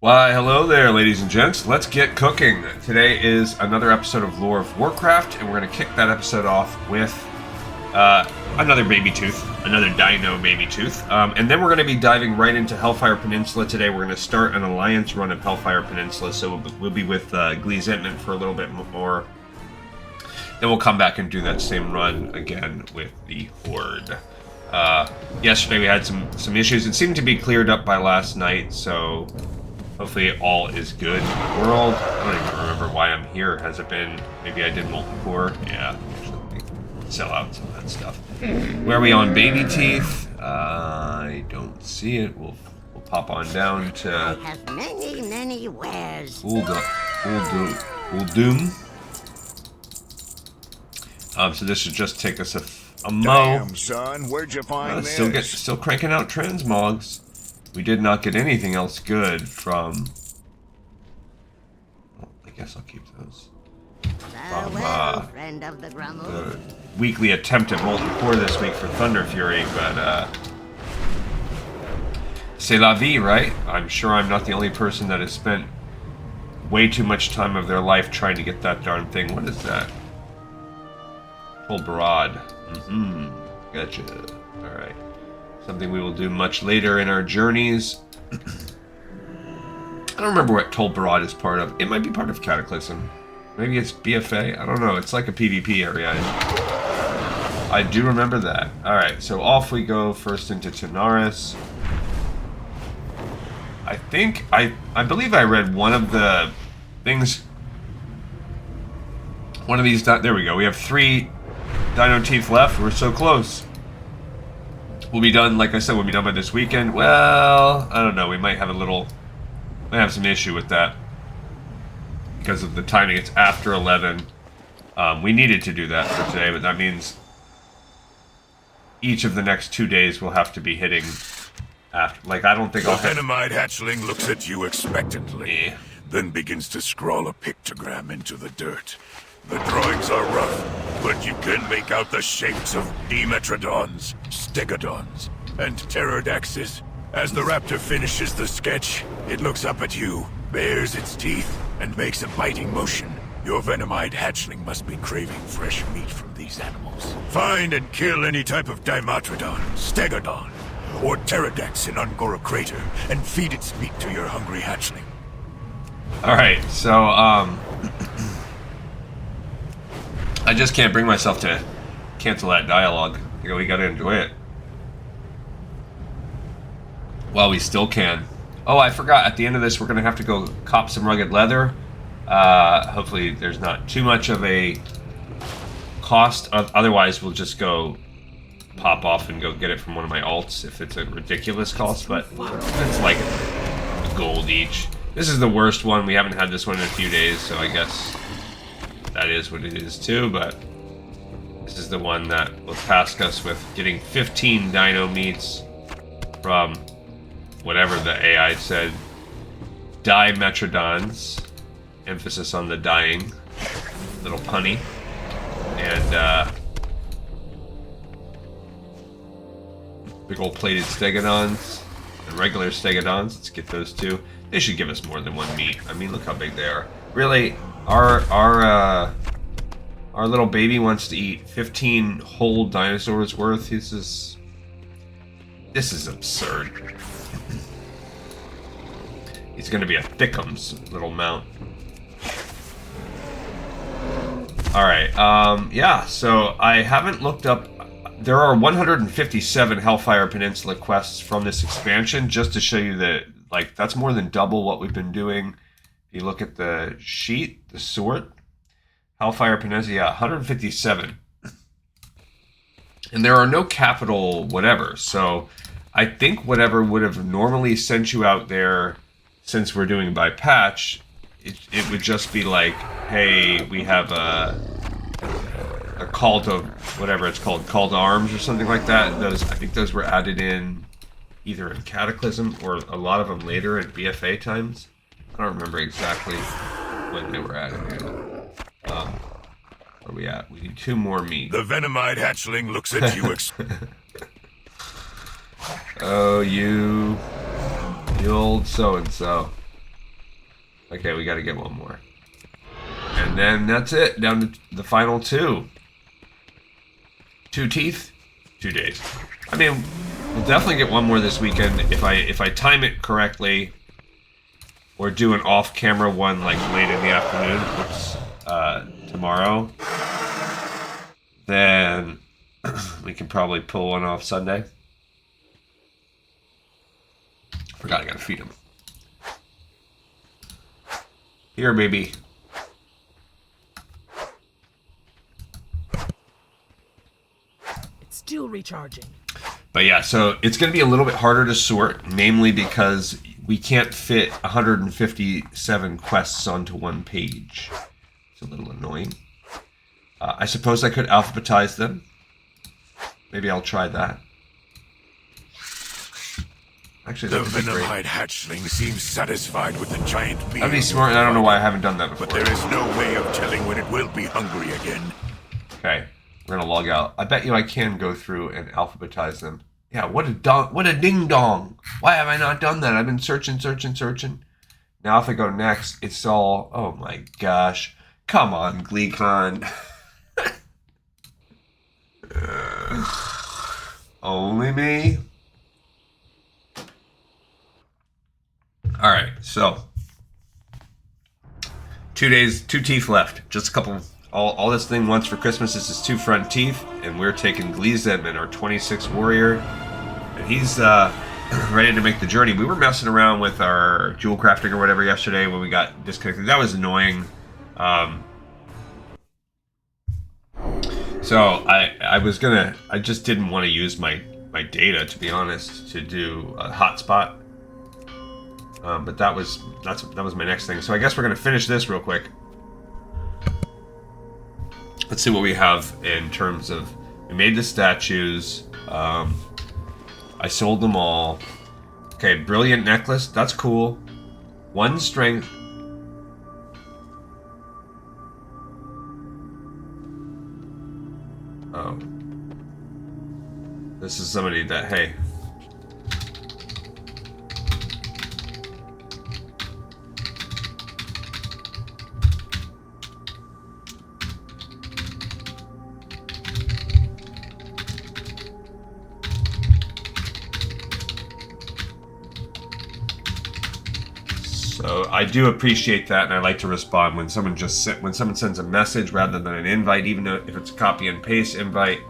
Why, hello there, ladies and gents. Let's get cooking. Today is another episode of Lore of Warcraft, and we're going to kick that episode off with another baby tooth, another dino baby tooth. And then we're going to be diving right into Hellfire Peninsula today. We're going to start an alliance run of Hellfire Peninsula, so we'll be with Glyphongar for a little bit more. Then we'll come back and do that same run again with the Horde. Yesterday we had some issues. It seemed to be cleared up by last night, so hopefully all is good in the world. I don't even remember why I'm here. Has it been... Maybe I did multi-core? Yeah, sellouts and that stuff. Where are we on baby teeth? I don't see it. We'll pop on down to... I have many wares. Doom. So this should just take us a mo. Damn, son, where'd you find this? Still cranking out transmogs. We did not get anything else good from... Well, I guess I'll keep those. Farewell, friend of the Grummel. The weekly attempt at Molten Core this week for Thunder Fury, but c'est la vie, right? I'm sure I'm not the only person that has spent way too much time of their life trying to get that darn thing. What is that? Full Broad. Gotcha. Alright. Something we will do much later in our journeys. I don't remember what Tol Barad is part of. It might be part of Cataclysm. Maybe it's BFA. I don't know. It's like a PvP area. I do remember that. Alright, so off we go first into Tanaris. I believe I read one of the things. One of these. There we go. We have 3 Dino Teeth left. We're so close. We'll be done, like I said, we'll be done by this weekend. Well, I don't know. We might have some issue with that because of the timing. It's after 11. We needed to do that for today, but that means each of the next 2 days will have to be hitting after. Like, I don't think I'll hit. The Venomite hatchling looks at you expectantly, then begins to scrawl a pictogram into the dirt. The drawings are rough, but you can make out the shapes of Dimetrodons, Stegodons, and Pterodaxes. As the raptor finishes the sketch, it looks up at you, bares its teeth, and makes a biting motion. Your Venomite hatchling must be craving fresh meat from these animals. Find and kill any type of Dimetrodon, Stegodon, or Pterodax in Ungora Crater, and feed its meat to your hungry hatchling. Alright, so, I just can't bring myself to cancel that dialogue. You know, we gotta enjoy it. While we still can. Oh, I forgot. At the end of this, we're gonna have to go cop some rugged leather. Hopefully there's not too much of a cost. Otherwise, we'll just go pop off and go get it from one of my alts if it's a ridiculous cost, but it's like gold each. This is the worst one. We haven't had this one in a few days, so I guess that is what it is too, but this is the one that will task us with getting 15 dino meats from whatever the AI said. Dimetrodons. Emphasis on the dying. Little punny. And big old plated stegodons. And regular stegodons. Let's get those 2. They should give us more than 1 meat. I mean, look how big they are. Really, our little baby wants to eat 15 whole dinosaurs worth. This is absurd. He's gonna be a thickums little mount. Alright, yeah, so I haven't looked up. There are 157 Hellfire Peninsula quests from this expansion, just to show you that, like, that's more than double what we've been doing. If you look at the sheet, the sort, Hellfire Peninsula, yeah, 157. And there are no capital whatever, so I think whatever would have normally sent you out there, since we're doing by patch, it would just be like, hey, we have a call to, whatever it's called, call to arms or something like that. Those, I think those were added in either in Cataclysm or a lot of them later in BFA times. I don't remember exactly when they were added in. Where are we at? We need 2 more meat. The Venomite hatchling looks at you Oh, you old so-and-so. Okay, we got to get one more. And then that's it. Down to the final 2. 2 teeth, 2 days. I mean, we'll definitely get one more this weekend if I time it correctly, or do an off-camera one like late in the afternoon, which tomorrow. Then we can probably pull one off Sunday. Forgot I gotta feed him. Here, baby. It's still recharging. But yeah, so it's going to be a little bit harder to sort, namely because we can't fit 157 quests onto one page. It's a little annoying. I suppose I could alphabetize them. Maybe I'll try that. Actually, The that would be great. venom-hide hatchling seems satisfied with the giant meal. That'd be smart, and I don't know why I haven't done that before. But there is no way of telling when it will be hungry again. Okay, we're gonna log out. I bet you I can go through and alphabetize them. Yeah, what a ding dong! Why have I not done that? I've been searching. Now if I go next, it's all, oh my gosh. Come on, GleeCon. Only me? Alright, so 2 days, 2 teeth left. Just a couple. All this thing wants for Christmas is his 2 front teeth, and we're taking Gleezebman, our 26 warrior, and he's ready to make the journey. We were messing around with our jewel crafting or whatever yesterday when we got disconnected. That was annoying. So I just didn't want to use my data, to be honest, to do a hotspot. But that was my next thing. So I guess we're gonna finish this real quick. Let's see what we have in terms of, we made the statues. I sold them all. Okay, brilliant necklace. That's cool. 1 strength. Oh. This is somebody that, hey. So I do appreciate that, and I like to respond when someone sends a message rather than an invite, even if it's a copy and paste invite.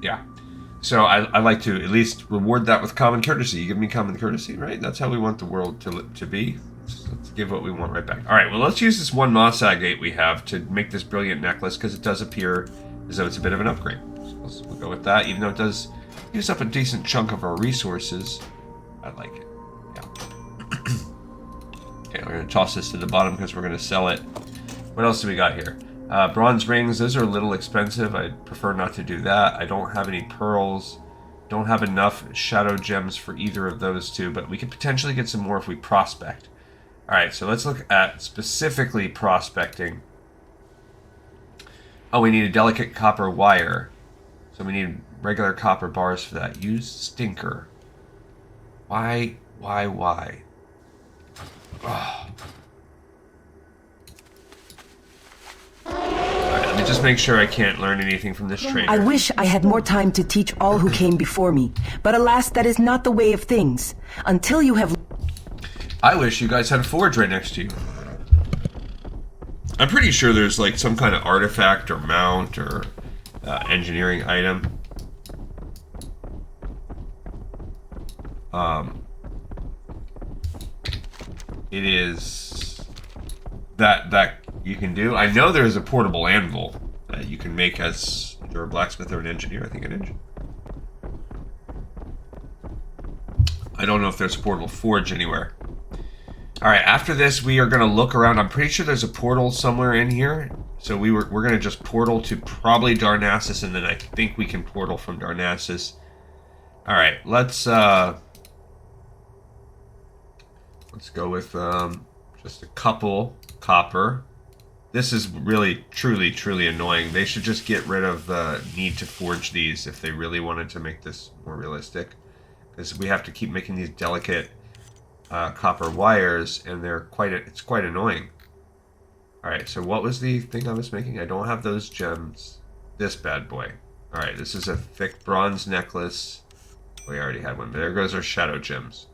Yeah. So I like to at least reward that with common courtesy. You give me common courtesy, right? That's how we want the world to be. Let's give what we want right back. All right. Well, let's use this 1 moss agate we have to make this brilliant necklace, because it does appear as though it's a bit of an upgrade. So we'll go with that, even though it does use up a decent chunk of our resources. I like it. Yeah. Okay, we're going to toss this to the bottom because we're going to sell it. What else do we got here? Bronze rings. Those are a little expensive. I'd prefer not to do that. I don't have any pearls. Don't have enough shadow gems for either of those two, but we could potentially get some more if we prospect. Alright, so let's look at specifically prospecting. Oh, we need a delicate copper wire. So we need regular copper bars for that. Use stinker. Why? Oh. Alright, let me just make sure I can't learn anything from this trainer. I wish I had more time to teach all who came before me, but alas, that is not the way of things. Until you have... I wish you guys had a forge right next to you. I'm pretty sure there's like some kind of artifact or mount or engineering item. It is that you can do. I know there's a portable anvil that you can make as either a blacksmith or an engineer. I think an engine. I don't know if there's a portable forge anywhere. All right, after this, we are going to look around. I'm pretty sure there's a portal somewhere in here. So we're going to just portal to probably Darnassus, and then I think we can portal from Darnassus. All right, let's go with just a couple copper. This is really, truly annoying. They should just get rid of the need to forge these if they really wanted to make this more realistic. Because we have to keep making these delicate copper wires, and it's quite annoying. Alright, so what was the thing I was making? I don't have those gems. This bad boy. Alright, this is a thick bronze necklace. We already had one, but there goes our shadow gems.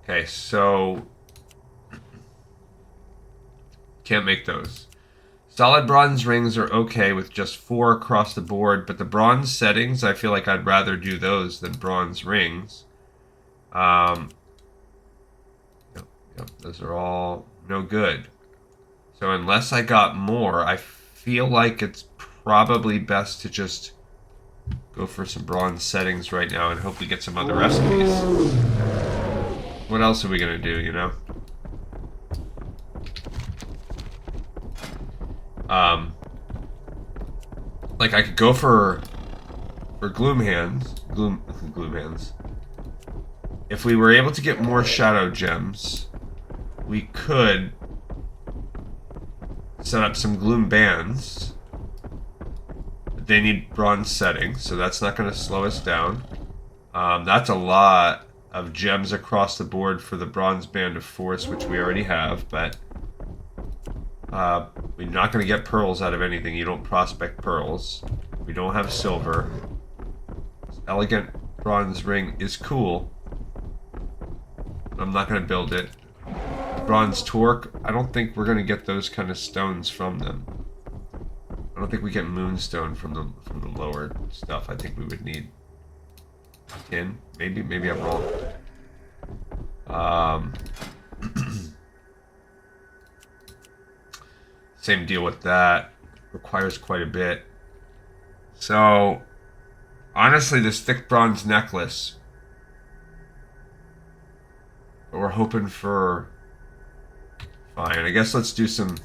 Okay, so... can't make those. Solid bronze rings are okay with just 4 across the board, but the bronze settings, I feel like I'd rather do those than bronze rings. Yep, those are all no good. So unless I got more, I feel like it's probably best to just go for some bronze settings right now and hope we get some other recipes. What else are we going to do, you know? Like I could go for gloom hands. If we were able to get more shadow gems, we could set up some gloom bands. They need bronze settings, so that's not going to slow us down. That's a lot of gems across the board for the bronze band of force, which we already have, but we're not going to get pearls out of anything. You don't prospect pearls. We don't have silver. This elegant bronze ring is cool. I'm not going to build it. Bronze torque, I don't think we're going to get those kind of stones from them. I don't think we get moonstone from the lower stuff. I think we would need tin. Maybe I'm wrong. Same deal with that. Requires quite a bit. So, honestly, this thick bronze necklace. But we're hoping for... fine, I guess let's do some...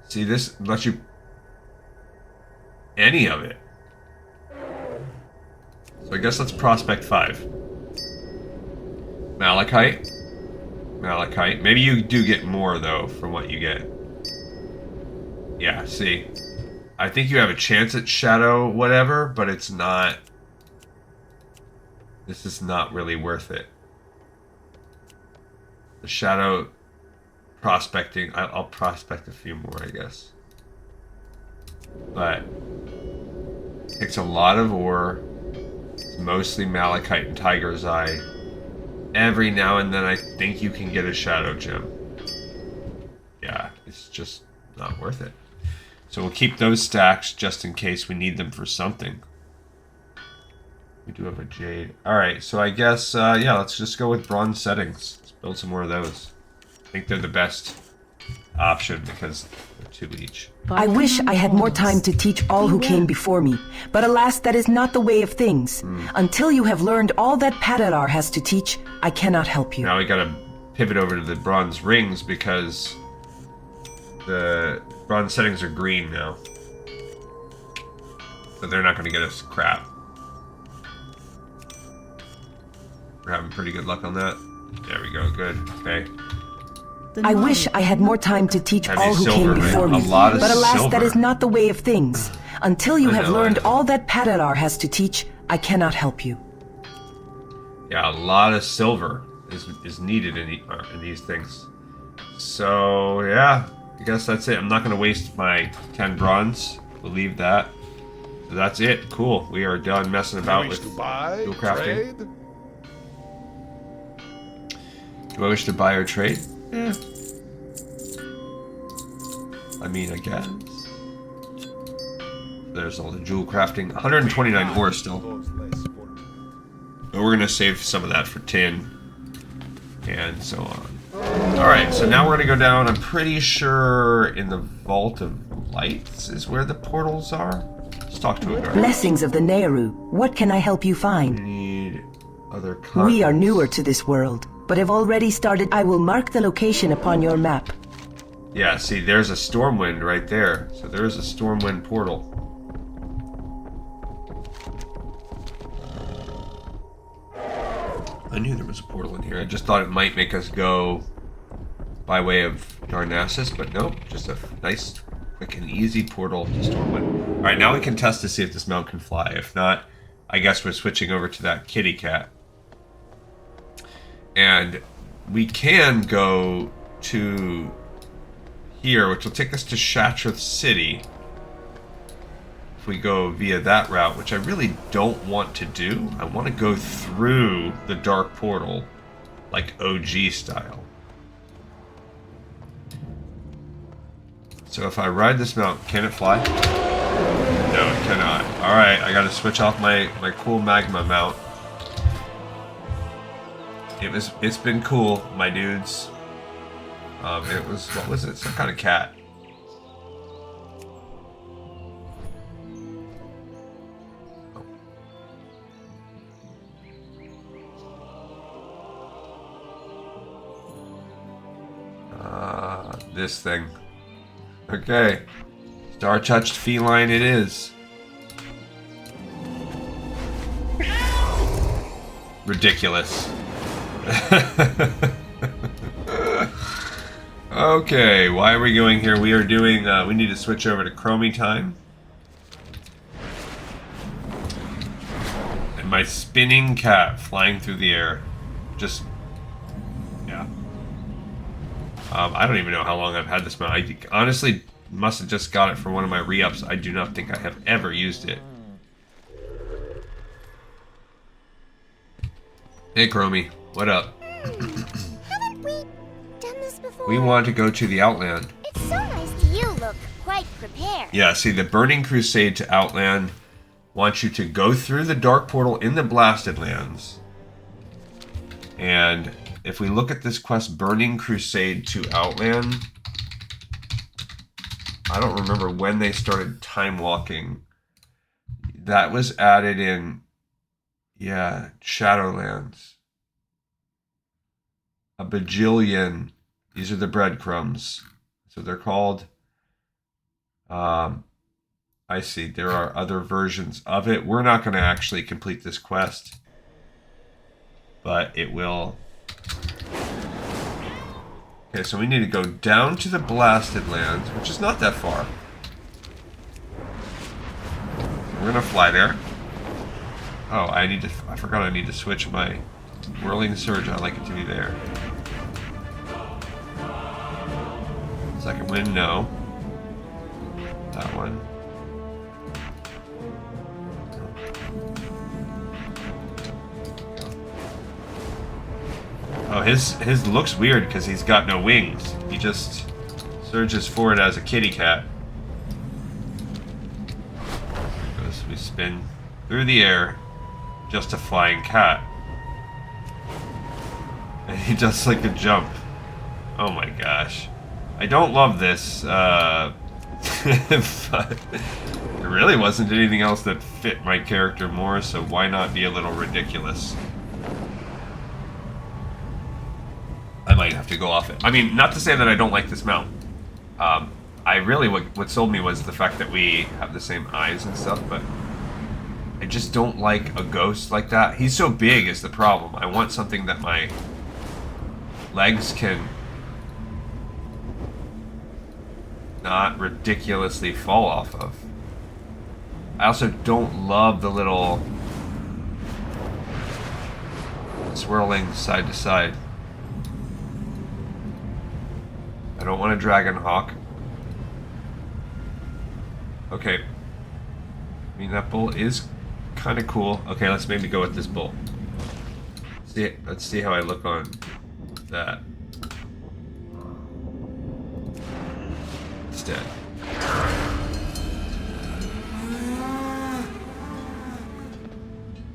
See, this lets you... any of it. So I guess let's prospect 5. Malachite. Malachite. Maybe you do get more, though, from what you get. Yeah, see. I think you have a chance at shadow whatever, but it's not... this is not really worth it. The shadow prospecting, I'll prospect a few more, I guess. But it takes a lot of ore. It's mostly malachite and tiger's eye. Every now and then I think you can get a shadow gem. Yeah, it's just not worth it. So we'll keep those stacks just in case we need them for something. We do have a jade. Alright, so I guess, yeah, let's just go with bronze settings. Let's build some more of those. I think they're the best option because they're 2 each. I wish I had more time to teach all who came before me, but alas, that is not the way of things. Until you have learned all that Padalar has to teach, I cannot help you. Now we gotta pivot over to the bronze rings because the bronze settings are green now. So they're not gonna get us crap. We're having pretty good luck on that. There we go, good. Okay. I wish I had more time to teach all who came before me, but alas, that is not the way of things. Until you have learned all that Padalar has to teach, I cannot help you. Yeah, a lot of silver is needed in these things. So, yeah, I guess that's it. I'm not going to waste my 10 bronze. We'll leave that. So that's it. Cool. We are done messing about with dual crafting. Do I wish to buy or trade? Yeah. I mean, I guess. There's all the jewel crafting. 129 ore still. But we're going to save some of that for tin. And so on. Alright, so now we're going to go down. I'm pretty sure in the Vault of Lights is where the portals are. Let's talk to a guard. Blessings of the Nehru. What can I help you find? We need other We are newer to this world, but have already started. I will mark the location upon your map. Yeah, see, there's a Stormwind right there. So there's a Stormwind portal. I knew there was a portal in here. I just thought it might make us go by way of Darnassus, but nope. Just a nice, quick, and easy portal to Stormwind. Alright, now we can test to see if this mount can fly. If not, I guess we're switching over to that kitty cat. And we can go to here, which will take us to Shaadraz City. If we go via that route, which I really don't want to do. I want to go through the Dark Portal, like OG style. So if I ride this mount, can it fly? No, it cannot. Alright, I gotta switch off my cool magma mount. It's been cool, my dudes. It was, what was it? Some kind of cat. This thing. Okay. Star-touched feline it is. Ridiculous. Okay, why are we going here? We are doing, we need to switch over to Chromie time. And my spinning cat flying through the air. Just, yeah. I don't even know how long I've had this mount. I honestly must have just got it for one of my re-ups. I do not think I have ever used it. Hey, Chromie, what up? Haven't we done this before? We want to go to the Outland. It's so nice to you look quite prepared. Yeah, see, the Burning Crusade to Outland wants you to go through the Dark Portal in the Blasted Lands. And if we look at this quest, Burning Crusade to Outland, I don't remember when they started time walking. That was added in, yeah, Shadowlands. A bajillion. These are the breadcrumbs. So they're called. I see. There are other versions of it. We're not going to actually complete this quest. But it will. Okay, so we need to go down to the Blasted Lands, which is not that far. We're going to fly there. Oh, I forgot I need to switch my Whirling Surge. I like it to be there. Second wind, no. That one. Oh, his looks weird because he's got no wings. He just surges forward as a kitty cat. So we spin through the air, just a flying cat. And he does like a jump. Oh my gosh. I don't love this, but there really wasn't anything else that fit my character more, so why not be a little ridiculous? I might have to go off it. I mean, not to say that I don't like this mount. I really, what sold me was the fact that we have the same eyes and stuff, but I just don't like a ghost like that. He's so big is the problem. I want something that my legs can not ridiculously fall off of. I also don't love the little swirling side to side. I don't want a Dragon Hawk. Okay. I mean, that bull is kind of cool. Okay, let's maybe go with this bull. Let's see how I look on that. Instead.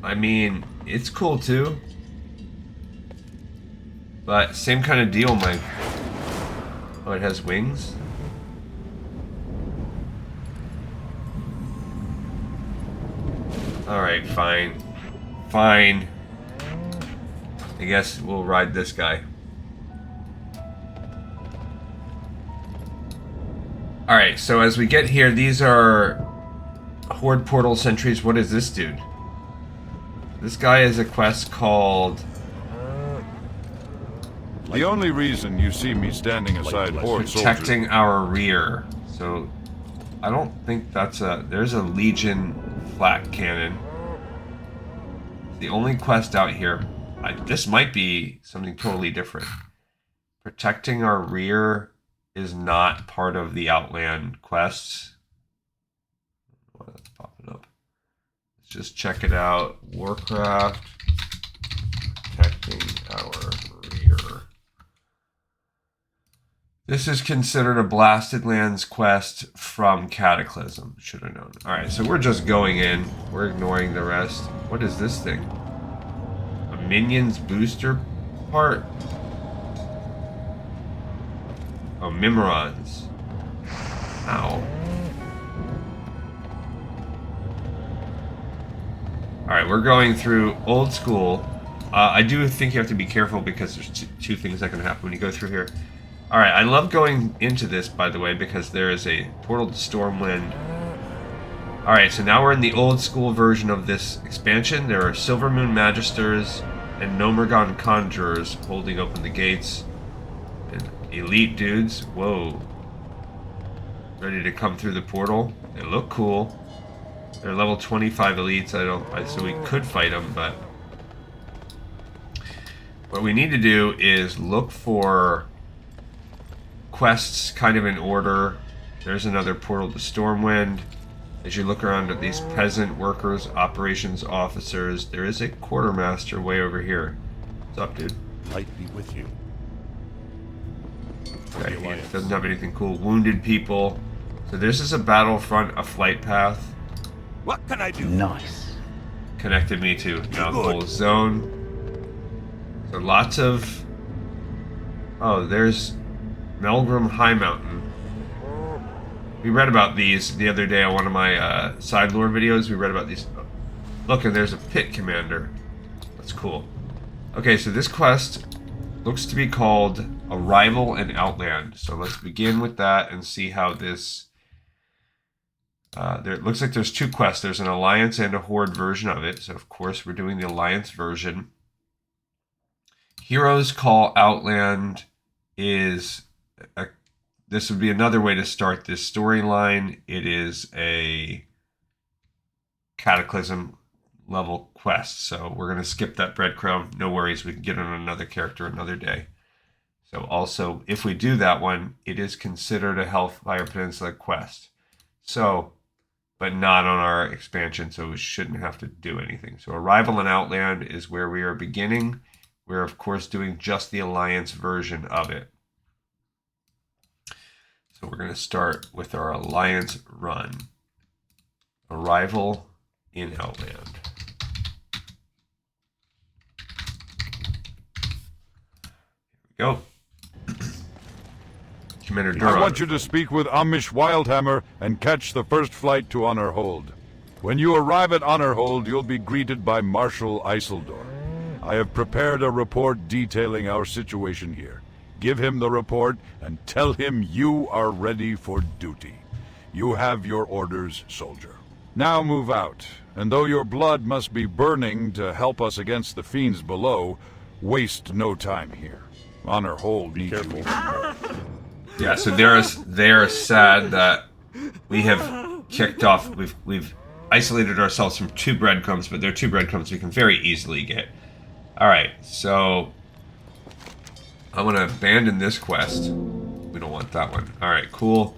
I mean, it's cool too. But same kind of deal, Mike. Oh, it has wings? Alright, fine. Fine. I guess we'll ride this guy. Alright, so as we get here, these are Horde Portal Sentries. What is this dude? This guy is a quest called... The only reason you see me standing aside Horde soldiers... Protecting our rear. So, I don't think that's a... There's a Legion flak cannon. The only quest out here. This might be something totally different. Protecting our rear is not part of the Outland quests. Why that's popping up. Let's just check it out. Warcraft. Protecting our rear. This is considered a Blasted Lands quest from Cataclysm. Should have known. Alright, so we're just going in. We're ignoring the rest. What is this thing? A minions booster part? Oh, Mimorons. Ow. Alright, we're going through old school. I do think you have to be careful because there's two things that can happen when you go through here. Alright, I love going into this, by the way, because there is a portal to Stormwind. Alright, so now we're in the old school version of this expansion. There are Silvermoon Magisters and Nomergon Conjurers holding open the gates. And elite dudes, whoa. Ready to come through the portal. They look cool. They're level 25 elites, so we could fight them, but... What we need to do is look for quests kind of in order. There's another portal to Stormwind. As you look around at these peasant workers, operations officers, there is a quartermaster way over here. What's up, dude? Might be with you. Okay, he doesn't have anything cool. Wounded people. So this is a battlefront, a flight path. What can I do? Nice. Connected me to now the whole zone. So lots of... Oh, there's Melgrim High Mountain. We read about these the other day on one of my side lore videos. We read about these. Look, and there's a pit commander. That's cool. Okay, so this quest looks to be called Arrival in Outland. So let's begin with that and see how this... it looks like there's two quests. There's an Alliance and a Horde version of it. So, of course, we're doing the Alliance version. Heroes Call Outland is... This would be another way to start this storyline. It is a Cataclysm level quest. So we're going to skip that breadcrumb. No worries. We can get on another character another day. So also, if we do that one, it is considered a Hellfire Peninsula quest. So... but not on our expansion, so we shouldn't have to do anything. So Arrival in Outland is where we are beginning. We're, of course, doing just the Alliance version of it. So we're going to start with our Alliance run. Arrival in Outland. Here we go. Commander Duran. I want you to speak with Amish Wildhammer and catch the first flight to Honor Hold. When you arrive at Honor Hold, you'll be greeted by Marshal Isildur. I have prepared a report detailing our situation here. Give him the report and tell him you are ready for duty. You have your orders, soldier. Now move out, and though your blood must be burning to help us against the fiends below, waste no time here. Honor Hold needs you. Yeah, so they're sad that we have kicked off. We've isolated ourselves from two breadcrumbs, but they're two breadcrumbs we can very easily get. All right, so I'm gonna abandon this quest. We don't want that one. All right, cool.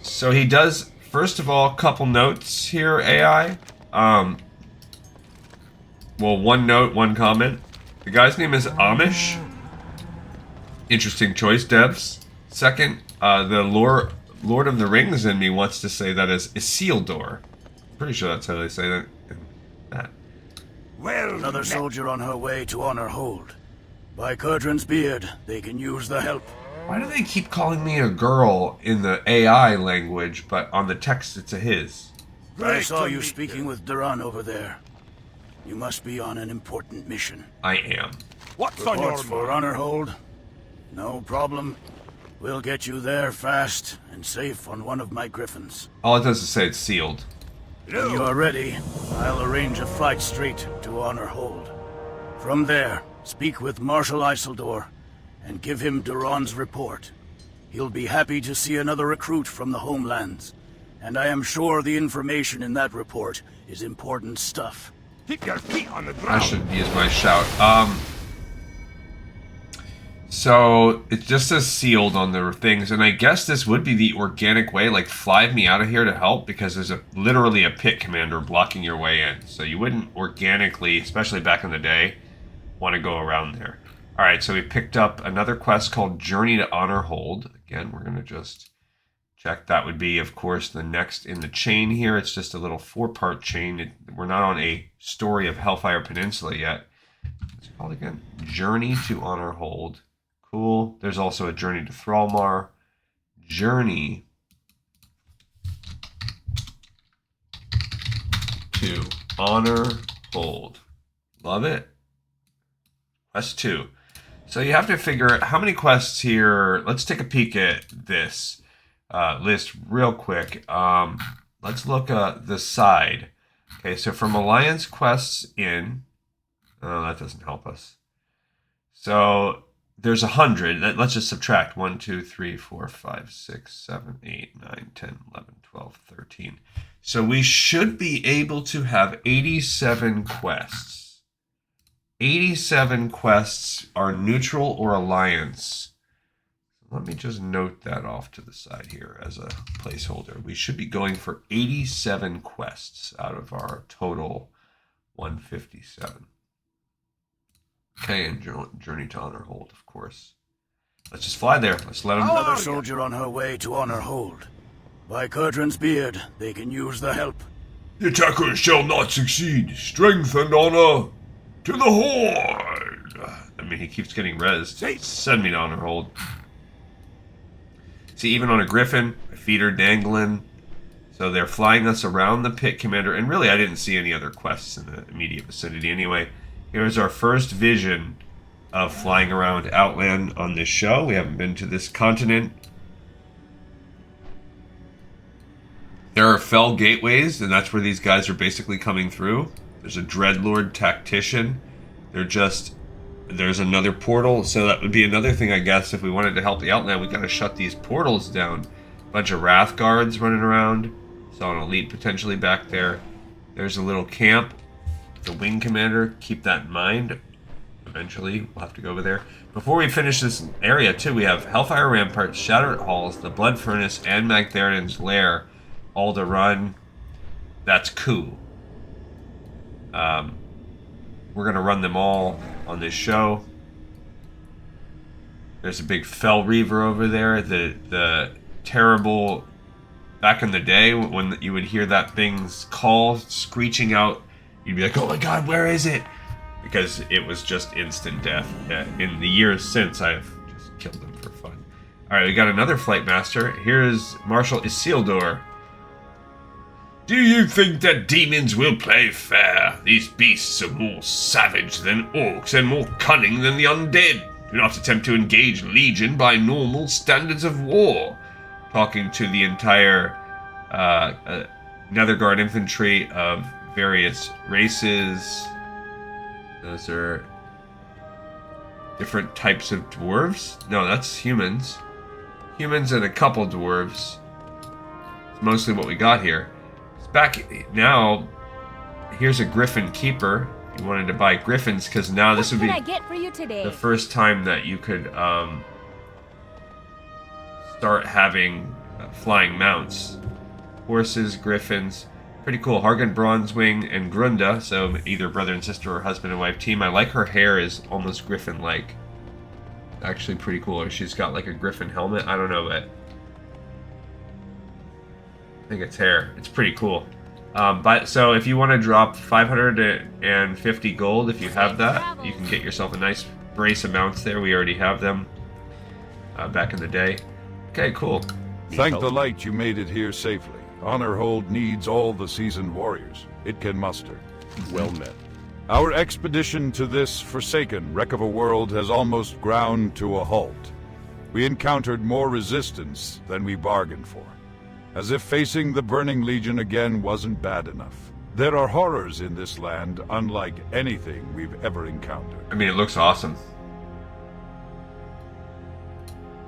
So he does. First of all, a couple notes here, AI. Well, one note, one comment. The guy's name is Amish. Interesting choice, devs. Second, the Lord of the Rings in me wants to say that as Isildur. Pretty sure that's how they say that. Well, another soldier on her way to Honor Hold. By Curdran's beard, they can use the help. Why do they keep calling me a girl in the AI language, but on the text it's a his? I saw you speaking with Duran over there. You must be on an important mission. I am. What's on your mind? For Honor Hold? No problem. We'll get you there fast and safe on one of my griffins. All it does is say it's sealed. When you are ready, I'll arrange a flight straight to Honor Hold. From there, speak with Marshal Isildur and give him Duran's report. He'll be happy to see another recruit from the homelands, and I am sure the information in that report is important stuff. Keep your feet on the I ground. should use my shout. So it just says sealed on the things, and I guess this would be the organic way, like fly me out of here to help, because there's literally a pit commander blocking your way in. So you wouldn't organically, especially back in the day, want to go around there. Alright, so we picked up another quest called Journey to Honor Hold. Again, we're going to just check. That would be, of course, the next in the chain here. It's just a little 4-part chain. We're not on a story of Hellfire Peninsula yet. What's it called again? Journey to Honor Hold. Cool. There's also a Journey to Thrallmar. Journey to Honor Hold. Love it. Quest 2. So you have to figure out how many quests here. Let's take a peek at this list real quick. Let's look at the side. Okay, so from Alliance quests in, oh, that doesn't help us. So there's 100. Let's just subtract 1, 2, 3, 4, 5, 6, 7, 8, 9, 10, 11, 12, 13. So we should be able to have 87 quests. 87 quests are neutral or alliance. Let me just note that off to the side here as a placeholder. We should be going for 87 quests out of our total 157. Okay, and Journey to Honor Hold, of course. Let's just fly there. Let's let them... Another soldier on her way to Honor Hold. By Curdran's beard, they can use the help. The attackers shall not succeed. Strength and honor to the Horde. I mean, he keeps getting rezzed. Send me to Honor Hold. See, even on a Griffin, my feet are dangling. So they're flying us around the pit commander. And really, I didn't see any other quests in the immediate vicinity anyway. Here's our first vision of flying around Outland on this show. We haven't been to this continent. There are fell gateways, and that's where these guys are basically coming through. There's a Dreadlord Tactician. There's another portal, so that would be another thing, I guess, if we wanted to help the Outland, we gotta shut these portals down. Bunch of Wrath Guards running around. Saw an elite potentially back there. There's a little camp. The Wing Commander, keep that in mind. Eventually, we'll have to go over there. Before we finish this area, too, we have Hellfire Ramparts, Shattered Halls, the Blood Furnace, and Magtheridon's Lair, all to run. That's cool. We're going to run them all on this show. There's a big Fell Reaver over there. The terrible... Back in the day, when you would hear that thing's call screeching out, you'd be like, oh my god, where is it? Because it was just instant death. In the years since, I've just killed them for fun. Alright, we got another Flight Master. Here's Marshal Isildur. Do you think that demons will play fair? These beasts are more savage than orcs and more cunning than the undead. Do not attempt to engage Legion by normal standards of war. Talking to the entire Netherguard infantry of various races. Those are different types of dwarves. No, that's humans. Humans and a couple dwarves. It's mostly what we got here. It's back now. Here's a Griffin Keeper. If you wanted to buy Griffins, because now this would be the first time that you could start having flying mounts. Horses, Griffins. Pretty cool. Hargan Bronzewing and Grunda, so either brother and sister or husband and wife team. I like her hair is almost Griffin-like. Actually pretty cool. She's got like a Griffin helmet. I don't know, but I think it's hair. It's pretty cool. So if you want to drop 550 gold, if you have that, you can get yourself a nice brace of mounts there. We already have them back in the day. Okay, cool. Thank the light you made it here safely. Honor Hold needs all the seasoned warriors it can muster. Well met. Our expedition to this forsaken wreck of a world has almost ground to a halt. We encountered more resistance than we bargained for. As if facing the Burning Legion again wasn't bad enough. There are horrors in this land unlike anything we've ever encountered. I mean, it looks awesome.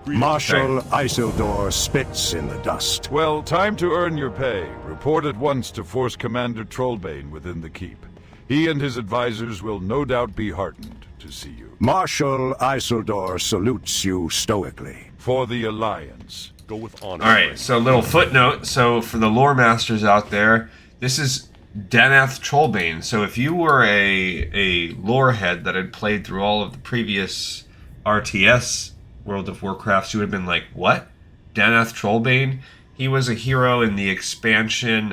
Marshal Isildur spits in the dust. Well, time to earn your pay. Report at once to Force Commander Trollbane within the keep. He and his advisors will no doubt be heartened to see you. Marshal Isildur salutes you stoically. For the Alliance. Go with honor. Alright, so a little footnote. So for the lore masters out there, this is Danath Trollbane. So if you were a lore head that had played through all of the previous RTS World of Warcrafts, you would have been like, what? Danath Trollbane? He was a hero in the expansion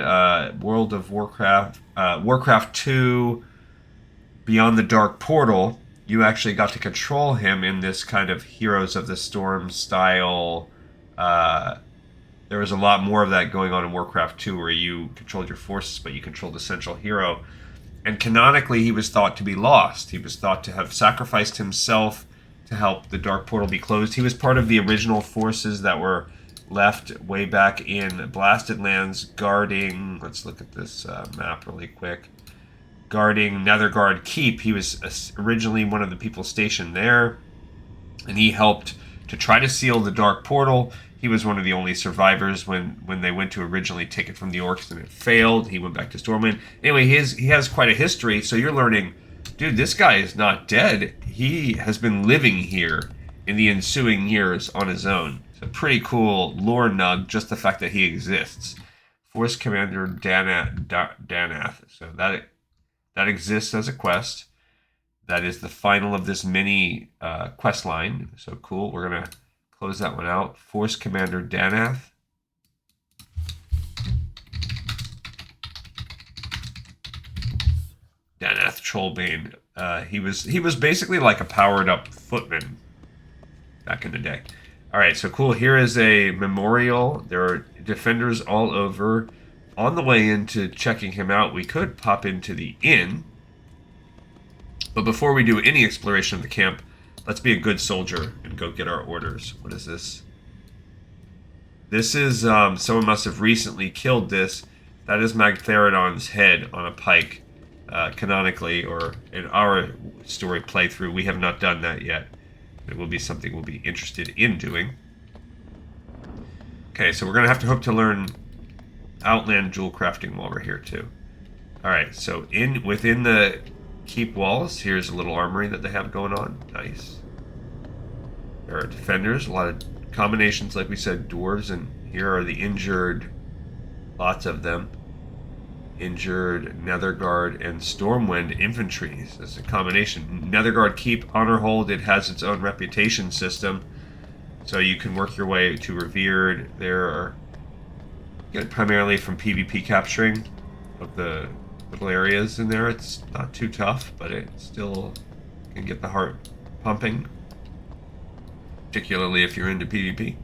World of Warcraft, Warcraft 2, Beyond the Dark Portal. You actually got to control him in this kind of Heroes of the Storm style. There was a lot more of that going on in Warcraft 2, where you controlled your forces, but you controlled the central hero. And canonically, he was thought to be lost. He was thought to have sacrificed himself to help the Dark Portal be closed. He was part of the original forces that were left way back in Blasted Lands, guarding... Let's look at this map really quick. Guarding Netherguard Keep. He was originally one of the people stationed there, and he helped to try to seal the Dark Portal. He was one of the only survivors when they went to originally take it from the Orcs and it failed. He went back to Stormwind. Anyway, he has quite a history, so you're learning, dude, this guy is not dead. He has been living here in the ensuing years on his own. It's a pretty cool lore nug, just the fact that he exists. Force Commander Danath. So that exists as a quest. That is the final of this mini quest line. So cool. We're going to close that one out. Force Commander Danath. Danath Trollbane. He was basically like a powered up footman back in the day. All right, so cool. Here is a memorial. There are defenders all over. On the way into checking him out, we could pop into the inn. But before we do any exploration of the camp, let's be a good soldier and go get our orders. What is this? This is, someone must have recently killed this. That is Magtheridon's head on a pike, canonically, or in our story playthrough. We have not done that yet. It will be something we'll be interested in doing. Okay, so we're going to have to hope to learn Outland jewel crafting while we're here too. Alright, so within the keep walls, here's a little armory that they have going on. Nice. There are defenders, a lot of combinations, like we said, dwarves, and here are the injured, lots of them. Injured Netherguard and Stormwind infantry. So it's a combination. Netherguard Keep, Honor Hold, it has its own reputation system. So you can work your way to Revered. There are, get primarily from PvP capturing of the little areas in there. It's not too tough, but it still can get the heart pumping, particularly if you're into PvP.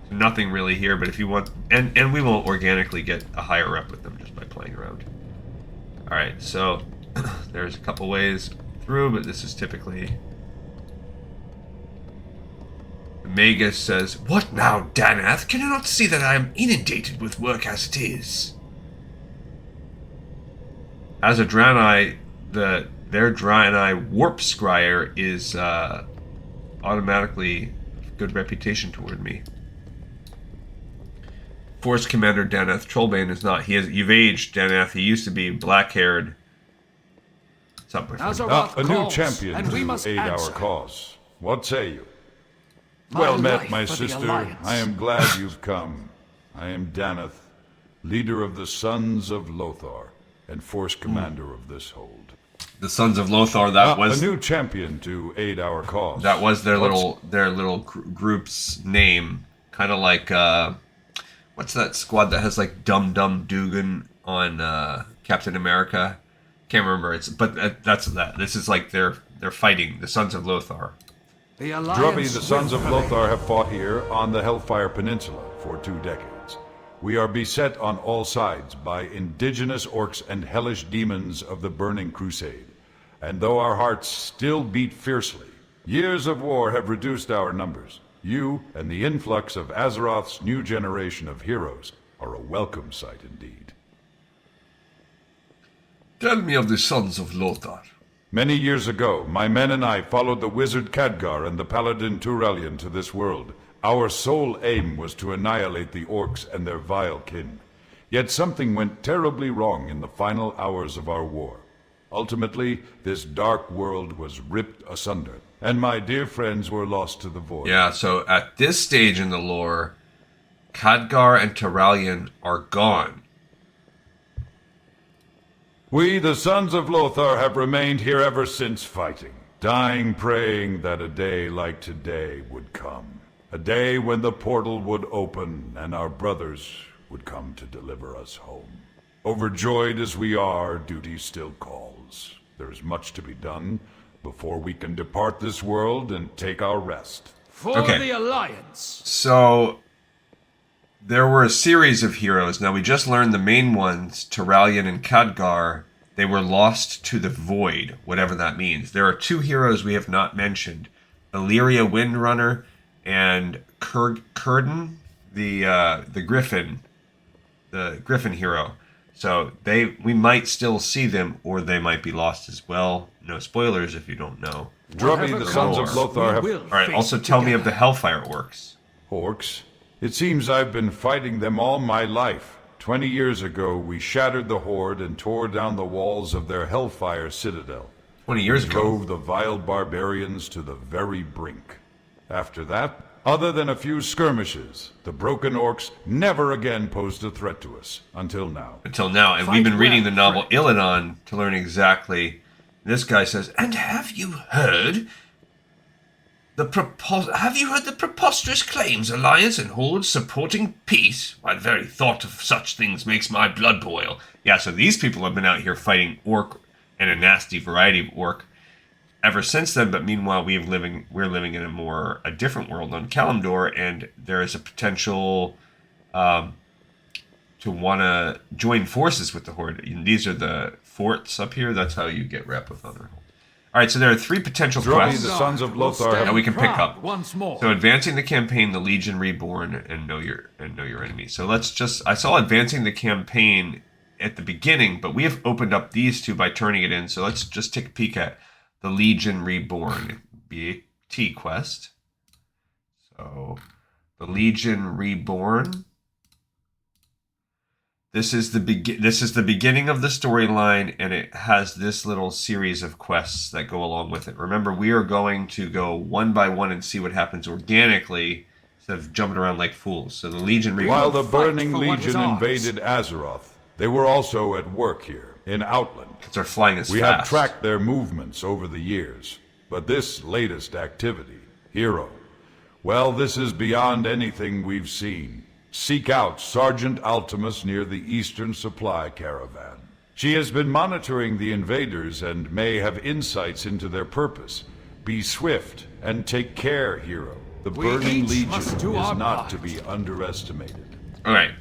So nothing really here, but if you want, and we will organically get a higher rep with them just by playing around. Alright, so there's a couple ways through, but this is typically... Magus says, "What now, Danath? Can you not see that I am inundated with work as it is?" As a Draenei, their Draenei Warp Scryer is automatically a good reputation toward me. Force Commander Danath Trollbane is not. You've aged, Danath. He used to be black-haired. What's up, my friend? A new champion to aid our cause. What say you? Well met, my sister. I am glad you've come. I am Danath, leader of the Sons of Lothar, and force commander of this hold. The Sons of Lothar, that was a new champion to aid our cause. That was their little group's name, kind of like what's that squad that has like Dum Dum Dugan on Captain America? Can't remember. That's that. This is like they're fighting the Sons of Lothar. Drubby, the Sons of Lothar have fought here on the Hellfire Peninsula for 2 decades. We are beset on all sides by indigenous orcs and hellish demons of the Burning Crusade. And though our hearts still beat fiercely, years of war have reduced our numbers. You and the influx of Azeroth's new generation of heroes are a welcome sight indeed. Tell me of the Sons of Lothar. Many years ago, my men and I followed the wizard Khadgar and the paladin Turelion to this world. Our sole aim was to annihilate the orcs and their vile kin. Yet something went terribly wrong in the final hours of our war. Ultimately, this dark world was ripped asunder, and my dear friends were lost to the void. Yeah, so at this stage in the lore, Khadgar and Turalyon are gone. We, the sons of Lothar, have remained here ever since fighting, dying praying that a day like today would come. A day when the portal would open and our brothers would come to deliver us home. Overjoyed as we are, duty still calls. There is much to be done before we can depart this world and take our rest. For the Alliance! So, there were a series of heroes. Now, we just learned the main ones, Turalyon and Khadgar. They were lost to the void, whatever that means. There are two heroes we have not mentioned. Illyria Windrunner and Kurden, the Griffin hero. So we might still see them, or they might be lost as well. No spoilers if you don't know. Drubby, the sons of Lothar have... Alright, also tell me of the Hellfire Orcs. Orcs? It seems I've been fighting them all my life. 20 years ago, we shattered the Horde and tore down the walls of their Hellfire Citadel. 20 years ago? Drove the vile barbarians to the very brink. After that, other than a few skirmishes, the broken orcs never again posed a threat to us, until now. Until now, and we've been reading the novel Illidan to learn exactly... This guy says, and have you heard the preposterous claims Alliance and Horde supporting peace? Why, the very thought of such things makes my blood boil. Yeah, so these people have been out here fighting orc and a nasty variety of orc ever since then, but meanwhile we're living in a different world on Kalimdor, and there is a potential to want to join forces with the Horde. And these are the forts up here. That's how you get rep with Honor. Alright, so there are three potential quests the sons of Lothar that we can pick up. Once more. So advancing the campaign, the Legion Reborn, and know your enemy. So I saw advancing the campaign at the beginning, but we have opened up these two by turning it in. So let's just take a peek at the Legion Reborn BT quest. So the Legion Reborn. This is the beginning of the storyline, and it has this little series of quests that go along with it. Remember, we are going to go one by one and see what happens organically instead of jumping around like fools. So the Legion Reborn. While the Burning Legion invaded Azeroth, they were also at work here in Outland. Because they're flying as fast. We have tracked their movements over the years, but this latest activity, Hero, well, this is beyond anything we've seen. Seek out Sergeant Altimus near the Eastern Supply Caravan. She has been monitoring the invaders and may have insights into their purpose. Be swift and take care, Hero. The Burning Legion is not to be underestimated. Alright,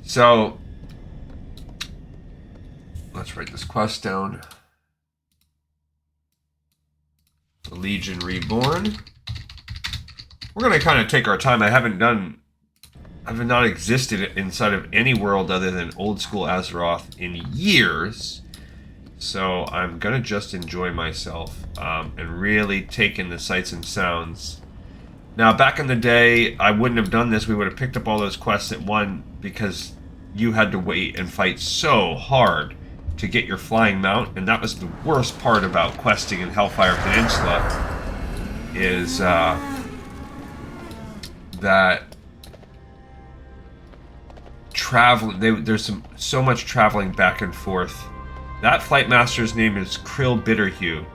so let's write this quest down. The Legion Reborn. We're going to kind of take our time. I've not existed inside of any world other than old school Azeroth in years. So I'm going to just enjoy myself and really take in the sights and sounds. Now, back in the day, I wouldn't have done this. We would have picked up all those quests at one because you had to wait and fight so hard to get your flying mount. And that was the worst part about questing in Hellfire Peninsula is that traveling, there's so much traveling back and forth. That flight master's name is Krill Bitterhue.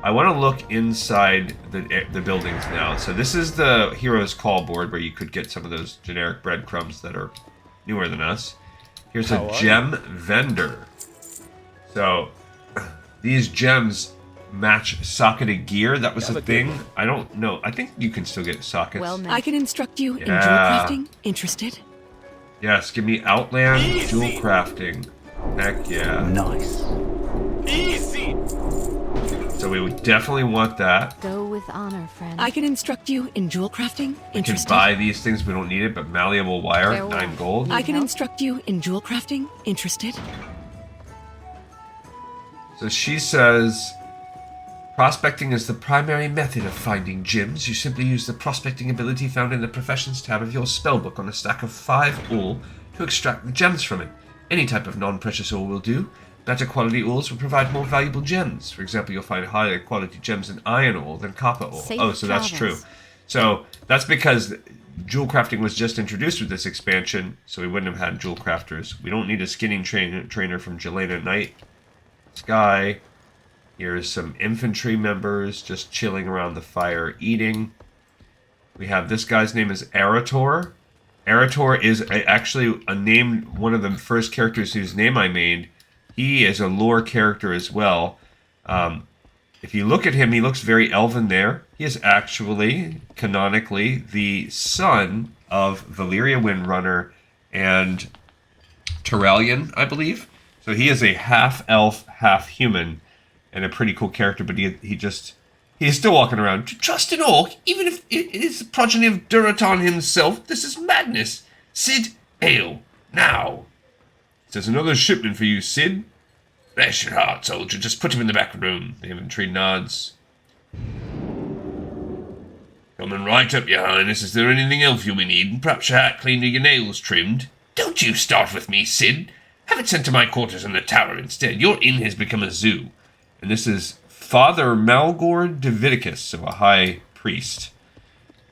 I want to look inside the buildings now. So this is the Hero's Call board where you could get some of those generic breadcrumbs that are newer than us. Here's a gem vendor. So these gems match socketed gear. That was a thing. I don't know. I think you can still get sockets. Well, I can instruct you in jewel crafting. Interested? Yes, give me Outland jewel crafting. Heck yeah. Nice. Easy. So we would definitely want that. Go with honor, friend. I can instruct you in jewel crafting. We can buy these things. We don't need it, but malleable wire, 9 gold. I can instruct you in jewel crafting. Interested? So she says, prospecting is the primary method of finding gems. You simply use the prospecting ability found in the Professions tab of your spellbook on a stack of 5 ore to extract the gems from it. Any type of non-precious ore will do. Better quality ores will provide more valuable gems. For example, you'll find higher quality gems in iron ore than copper ore. Safe so that's true. So that's because jewel crafting was just introduced with this expansion, so we wouldn't have had jewel crafters. We don't need a skinning trainer from Jelena Knight. Sky. Here's some infantry members just chilling around the fire eating. We have this guy's name is Arator. Arator is actually a name, one of the first characters whose name I made. He is a lore character as well. If you look at him, he looks very elven there. He is actually, canonically, the son of Valyria Windrunner and Turalyon, I believe. So he is a half-elf, half-human, and a pretty cool character, but he's still walking around. To trust an orc, even if it is the progeny of Duraton himself, this is madness. Cid, hail, now. There's another shipment for you, Cid. Bless your heart, soldier. Just put him in the back room. The infantry nods. Coming right up, your highness. Is there anything else you may need? Perhaps your hat cleaned or your nails trimmed? Don't you start with me, Cid. Have it sent to my quarters in the tower instead. Your inn has become a zoo. And this is Father Malgor Davidicus, so a high priest.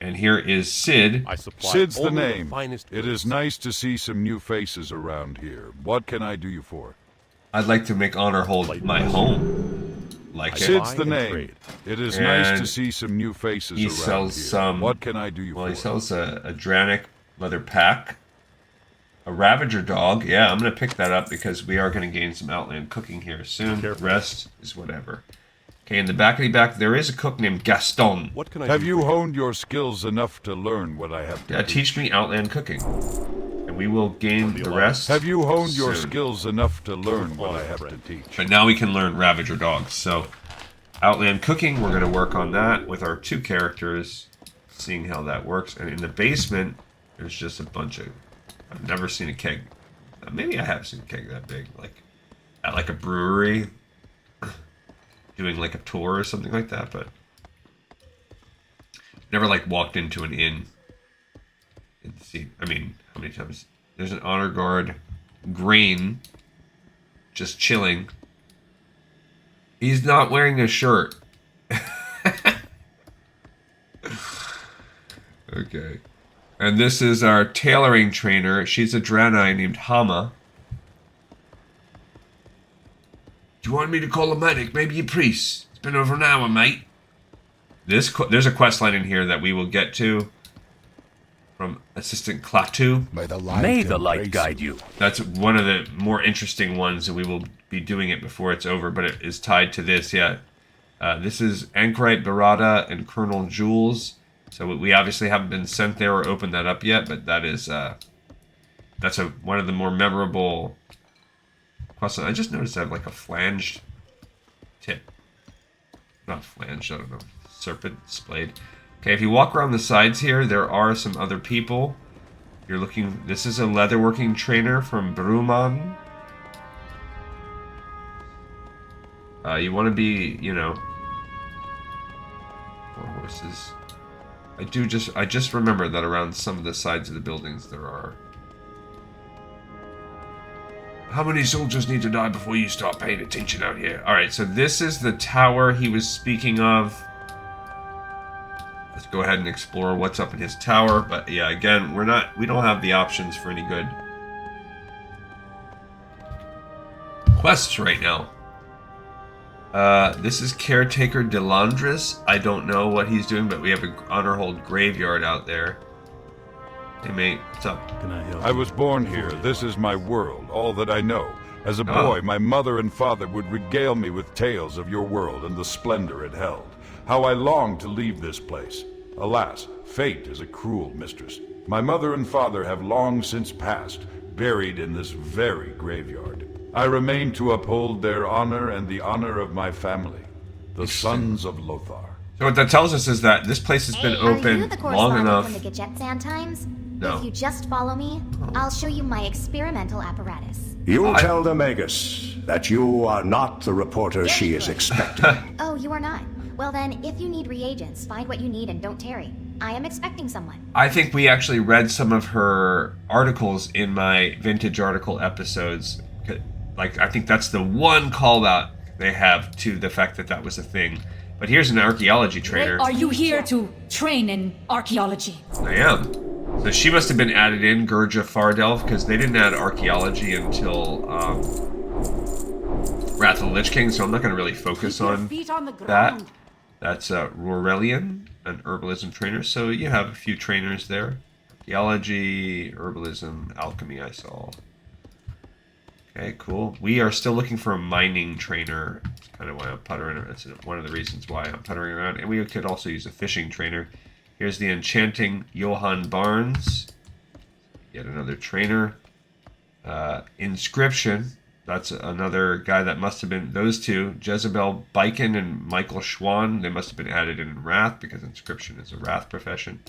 And here is Cid. Cid's the name. It is nice to see some new faces around here. What can I do you for? I'd like to make Honorhold my home. Like Cid's the name. It is nice to see some new faces around here. He sells some... What can I do you for? Well, he sells a Dranic leather pack. A Ravager dog. Yeah, I'm going to pick that up because we are going to gain some Outland cooking here soon. The rest is whatever. Okay, in the backity-back, there is a cook named Gaston. What can I have you honed your skills enough to learn what I have to do? Teach me Outland cooking. And we will gain the rest. Have you honed your skills enough to learn what I have to teach? But now we can learn Ravager dogs. So, Outland cooking, we're going to work on that with our 2 characters, seeing how that works. And in the basement, there's just a bunch of... I've never seen a keg. Maybe I have seen a keg that big. Like, at like a brewery. Doing like a tour or something like that, but never like walked into an inn and see. I mean, how many times? There's an honor guard, Grain, just chilling. He's not wearing a shirt. Okay, and this is our tailoring trainer. She's a Draenei named Hama. Do you want me to call a medic? Maybe a priest? It's been over an hour, mate. There's a quest line in here that we will get to from Assistant Klaatu. May the light guide you. That's one of the more interesting ones, and we will be doing it before it's over, but it is tied to this, yeah. This is Anchorite Barada and Colonel Jules. So we obviously haven't been sent there or opened that up yet, but that is that's one of the more memorable... Plus, I just noticed I have like a flanged tip. Not flanged, I don't know. Serpent, splayed. Okay, if you walk around the sides here, there are some other people. You're looking... This is a leatherworking trainer from Bruman. You want to be, you know... More horses. I just remember that around some of the sides of the buildings there are... How many soldiers need to die before you start paying attention out here? Alright, so this is the tower he was speaking of. Let's go ahead and explore what's up in his tower. But yeah, again, we don't have the options for any good quests right now. This is Caretaker Delandris. I don't know what he's doing, but we have an Honorhold graveyard out there. Hey mate, what's up? Can I help? I was born here. This is my world, all that I know. As a boy, my mother and father would regale me with tales of your world and the splendor it held. How I longed to leave this place. Alas, fate is a cruel mistress. My mother and father have long since passed, buried in this very graveyard. I remain to uphold their honor and the honor of my family, the Sons of Lothar. So what that tells us is that this place has been open long enough. From the Gadget Sand Times? No. If you just follow me, I'll show you my experimental apparatus. You'll tell the Magus that you are not the reporter she is expecting. Oh, you are not? Well then, if you need reagents, find what you need and don't tarry. I am expecting someone. I think we actually read some of her articles in my vintage article episodes. like, I think that's the one call out they have to the fact that that was a thing. But here's an archaeology trainer. Are you here to train in archaeology? I am. So she must have been added in, Gurja Fardelv, because they didn't add archaeology until Wrath of the Lich King, so I'm not going to really focus on that. That's Rorelian, an herbalism trainer. So you have a few trainers there. Archaeology, herbalism, alchemy I saw. Okay, cool. We are still looking for a mining trainer. That's kind of why I'm puttering around. That's one of the reasons why I'm puttering around. And we could also use a fishing trainer. Here's the enchanting Johann Barnes. Yet another trainer. Inscription. That's another guy that must have been... Those two, Jezebel Biken and Michael Schwan, they must have been added in Wrath because Inscription is a Wrath profession.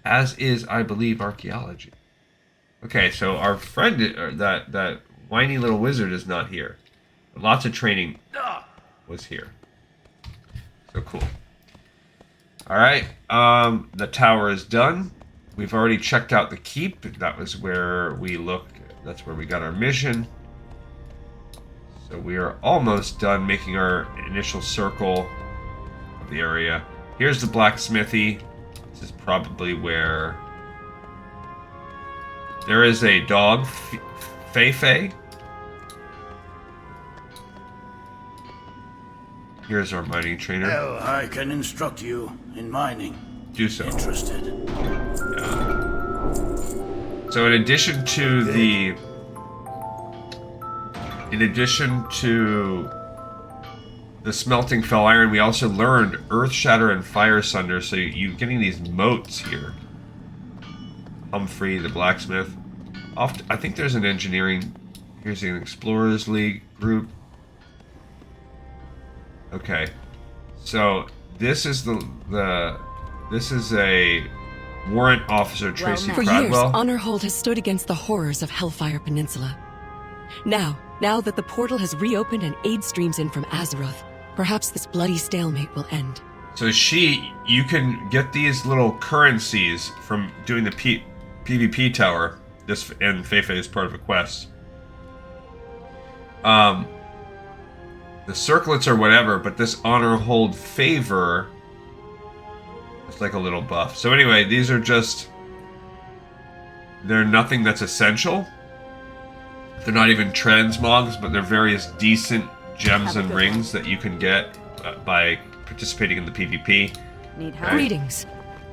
As is, I believe, archaeology. Okay, so our friend, that whiny little wizard is not here. But lots of training was here. So cool. Alright, the tower is done. We've already checked out the keep. That was where we looked. That's where we got our mission. So we are almost done making our initial circle of the area. Here's the blacksmithy. This is probably where there is a dog, Fei. Here's our mining trainer. Well, I can instruct you in mining. Do so. Interested? Yeah. So in addition to the... In addition to the smelting fell iron, we also learned Earth Shatter and Fire Sunder, so you're getting these motes here. Humphrey, the blacksmith. I think there's an engineering... Here's an Explorers League group. Okay. So, this is this is a warrant officer, Tracy For Cradwell. years, Honorhold has stood against the horrors of Hellfire Peninsula. Now that the portal has reopened and aid streams in from Azeroth, perhaps this bloody stalemate will end. So you can get these little currencies from doing the PvP tower. This, and Feifei is part of a quest. The circlets or whatever, but this Honorhold favor is like a little buff. So anyway, these are just... They're nothing that's essential. They're not even transmogs, but they're various decent gems and rings that you can get by participating in the PvP. Need help? Greetings.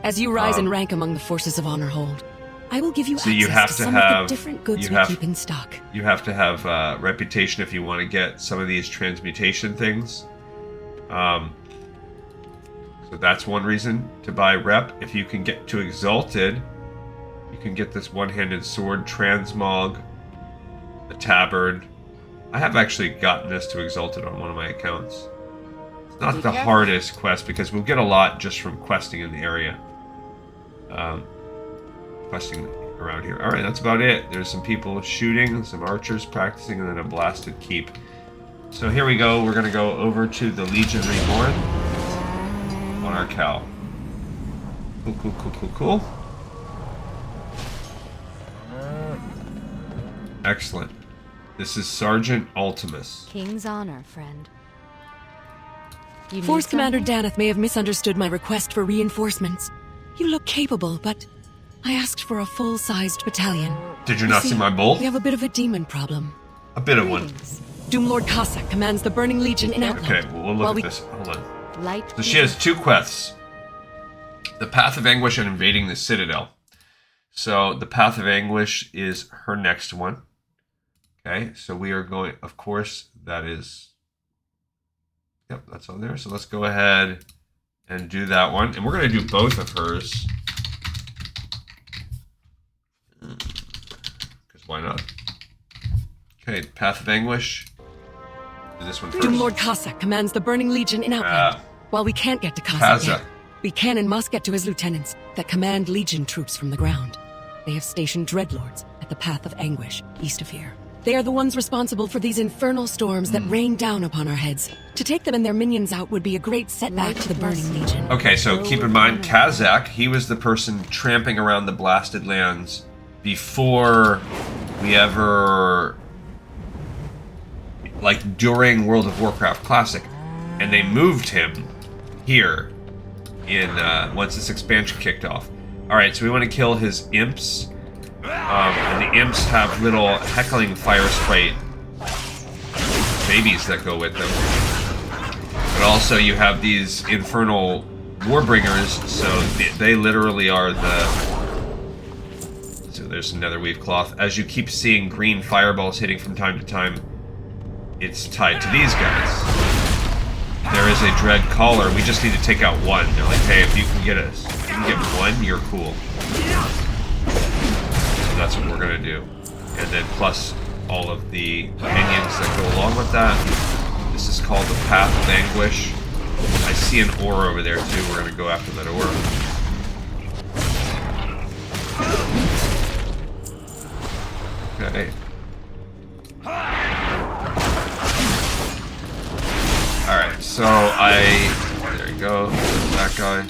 As you rise in rank among the forces of Honorhold, I will give you access to some of the different goods we keep in stock. You have to have reputation if you want to get some of these transmutation things. So that's one reason to buy rep. If you can get to Exalted, you can get this one-handed sword transmog, a tabard. I have actually gotten this to Exalted on one of my accounts. It's not the hardest quest because we'll get a lot just from questing in the area. Questing around here. Alright, that's about it. There's some people shooting, some archers practicing, and then a blasted keep. So here we go. We're going to go over to the Legion Reborn on our cow. Cool. Excellent. This is Sergeant Ultimus. King's honor, friend. Force Commander Danath may have misunderstood my request for reinforcements. You look capable, but I asked for a full-sized battalion. Did you not see my bolt? We have a bit of a demon problem. A bit of one. Doomlord Cossack commands the Burning Legion in Outland. Okay, well, we'll look at this. Hold on. So she has two quests. The Path of Anguish and Invading the Citadel. So the Path of Anguish is her next one. Okay, so we are going, of course, that is... Yep, that's on there. So let's go ahead and do that one. And we're going to do both of hers. Because why not? Okay, Path of Anguish. Do this one first. Doomlord Cossack commands the Burning Legion in Outland. While we can't get to Cossack yet, we can and must get to his lieutenants that command Legion troops from the ground. They have stationed Dreadlords at the Path of Anguish, east of here. They are the ones responsible for these infernal storms that rain down upon our heads. To take them and their minions out would be a great setback to the Burning Legion. Okay, so keep in mind, Kazakh, he was the person tramping around the Blasted Lands before we ever like during World of Warcraft Classic, and they moved him here in once this expansion kicked off. All right, so we want to kill his imps, and the imps have little heckling fire sprite babies that go with them. But also you have these infernal warbringers, so they literally are the... So there's another weave cloth. As you keep seeing green fireballs hitting from time to time, it's tied to these guys. There is a dread collar. We just need to take out one. They're like, hey, if you can get one, you're cool. So that's what we're gonna do. And then plus all of the minions that go along with that. This is called the Path of Anguish. I see an ore over there too. We're gonna go after that ore. Okay. Alright, so there you go, there's that guy.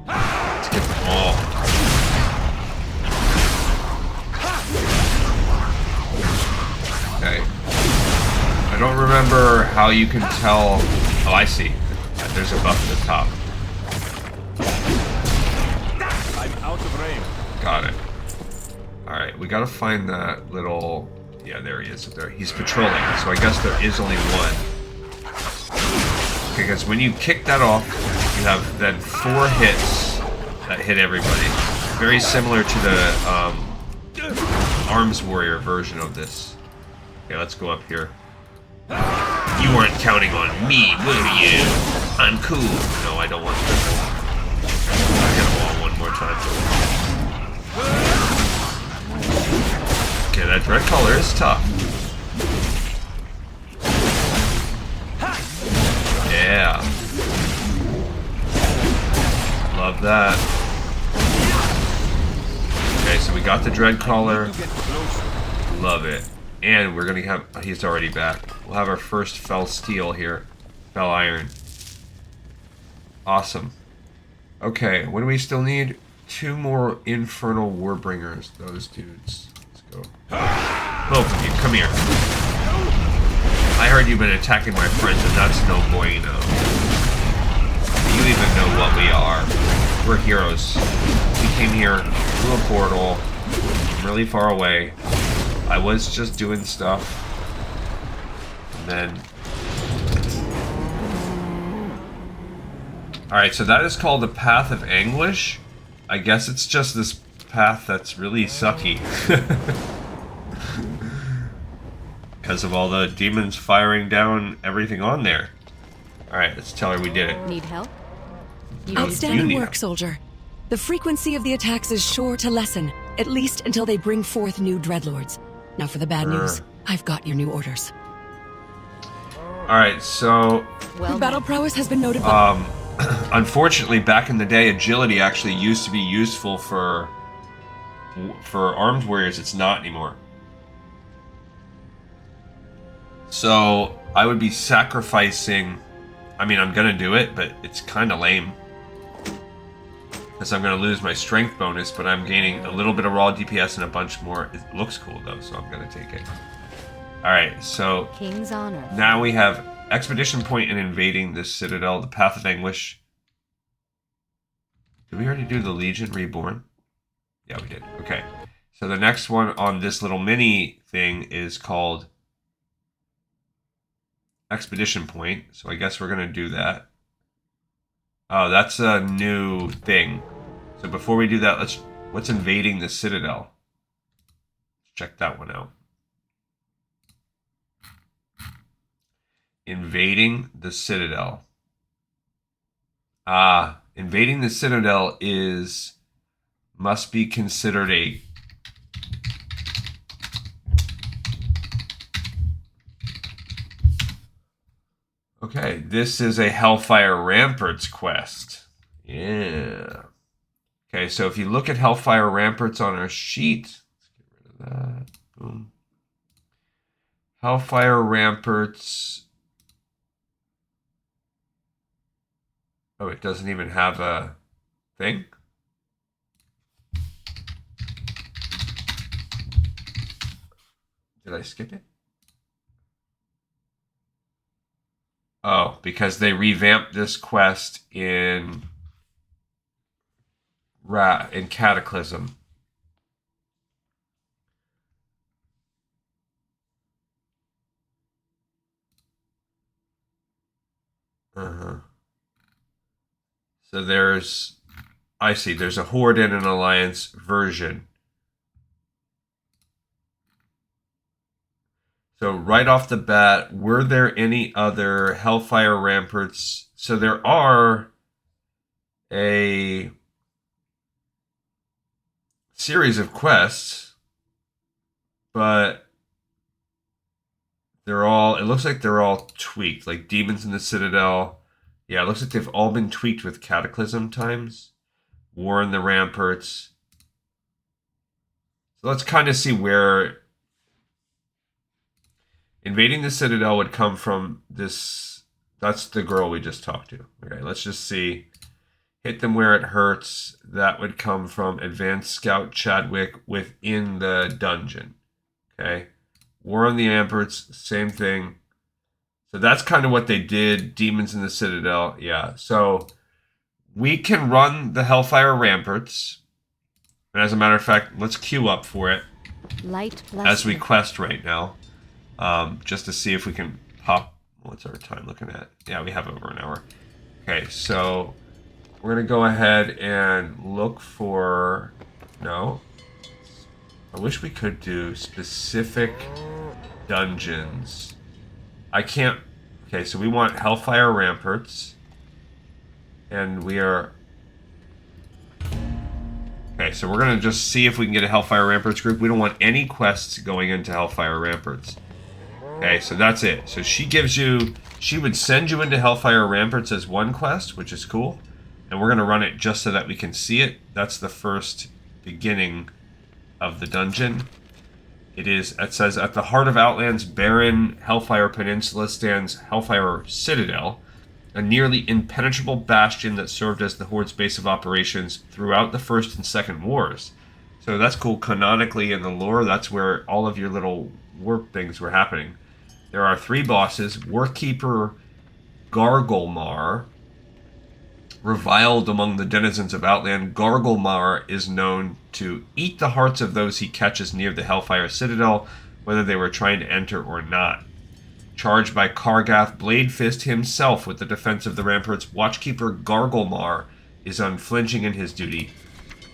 Let's get them all. Okay. I don't remember how you can tell... Oh, I see. There's a buff at the top. Out of range. Got it. Alright, we gotta find that little... Yeah, there he is. There. He's patrolling, so I guess there is only one. Okay, because when you kick that off, you have then 4 hits that hit everybody. Very similar to the Arms Warrior version of this. Okay, let's go up here. You weren't counting on me, were you? I'm cool. No, I don't want to. I'll hit them all one more time. Okay, that dread color is tough. Yeah. Love that. Okay, so we got the dread collar. Love it. And we're gonna have... He's already back. We'll have our first fell steel here. Fell iron. Awesome. Okay, what do we still need? 2 more infernal warbringers. Those dudes. Let's go. Both of you, come here. I heard you've been attacking my friends, and that's no bueno. Do you even know what we are? We're heroes. We came here through a portal from really far away. I was just doing stuff. And then... Alright, so that is called the Path of Anguish. I guess it's just this path that's really sucky. Because of all the demons firing down everything on there. Alright, let's tell her we did it. Need help? Outstanding work, soldier. The frequency of the attacks is sure to lessen, at least until they bring forth new dreadlords. Now for the bad news. I've got your new orders. Alright, so... Well, battle prowess has been noted by... Unfortunately, back in the day, agility actually used to be useful for armed warriors. It's not anymore. So, I would be sacrificing... I mean, I'm gonna do it, but it's kind of lame. Because I'm gonna lose my strength bonus, but I'm gaining a little bit of raw DPS and a bunch more. It looks cool, though, so I'm gonna take it. Alright, so... King's honor. Now we have Expedition Point and invading the Citadel, the Path of Anguish. Did we already do the Legion Reborn? Yeah, we did. Okay. So the next one on this little mini thing is called Expedition Point. So I guess we're going to do that. Oh, that's a new thing. So before we do that, what's invading the Citadel? Let's check that one out. Invading the Citadel. Invading the Citadel must be considered a... Okay, this is a Hellfire Ramparts quest. Yeah. Okay, so if you look at Hellfire Ramparts on our sheet, let's get rid of that. Boom. Hellfire Ramparts... Oh, it doesn't even have a... thing. Did I skip it? Oh, because they revamped this quest in Cataclysm. So there's, I see, there's a Horde and an Alliance version. So right off the bat, were there any other Hellfire Ramparts? So there are a series of quests, but they're all, it looks like they're all tweaked, like Demons in the Citadel. Yeah, it looks like they've all been tweaked with Cataclysm times. War in the Ramparts. So let's kind of see where invading the Citadel would come from. This, that's the girl we just talked to. Okay, let's just see. Hit them where it hurts. That would come from Advanced Scout Chadwick within the dungeon. Okay. War on the Ramparts, same thing. So that's kind of what they did. Demons in the Citadel. Yeah. So we can run the Hellfire Ramparts. And as a matter of fact, let's queue up for it. Light as we quest right now. Just to see if we can pop. What's our time looking at? Yeah, we have over an hour. Okay, so we're going to go ahead and look for... No. I wish we could do specific dungeons. I can't... Okay, so we want Hellfire Ramparts. And we are... Okay, so we're going to just see if we can get a Hellfire Ramparts group. We don't want any quests going into Hellfire Ramparts. Okay, so that's it. So she gives you... She would send you into Hellfire Ramparts as one quest, which is cool. And we're going to run it just so that we can see it. That's the first beginning of the dungeon. It says, at the heart of Outland's barren Hellfire Peninsula stands Hellfire Citadel, a nearly impenetrable bastion that served as the Horde's base of operations throughout the First and Second Wars. So that's cool. Canonically in the lore, that's where all of your little warp things were happening. There are 3 bosses. Warkeeper Gargulmar, reviled among the denizens of Outland, Gargulmar is known to eat the hearts of those he catches near the Hellfire Citadel, whether they were trying to enter or not. Charged by Kargath Bladefist himself with the defense of the ramparts, Watchkeeper Gargulmar is unflinching in his duty.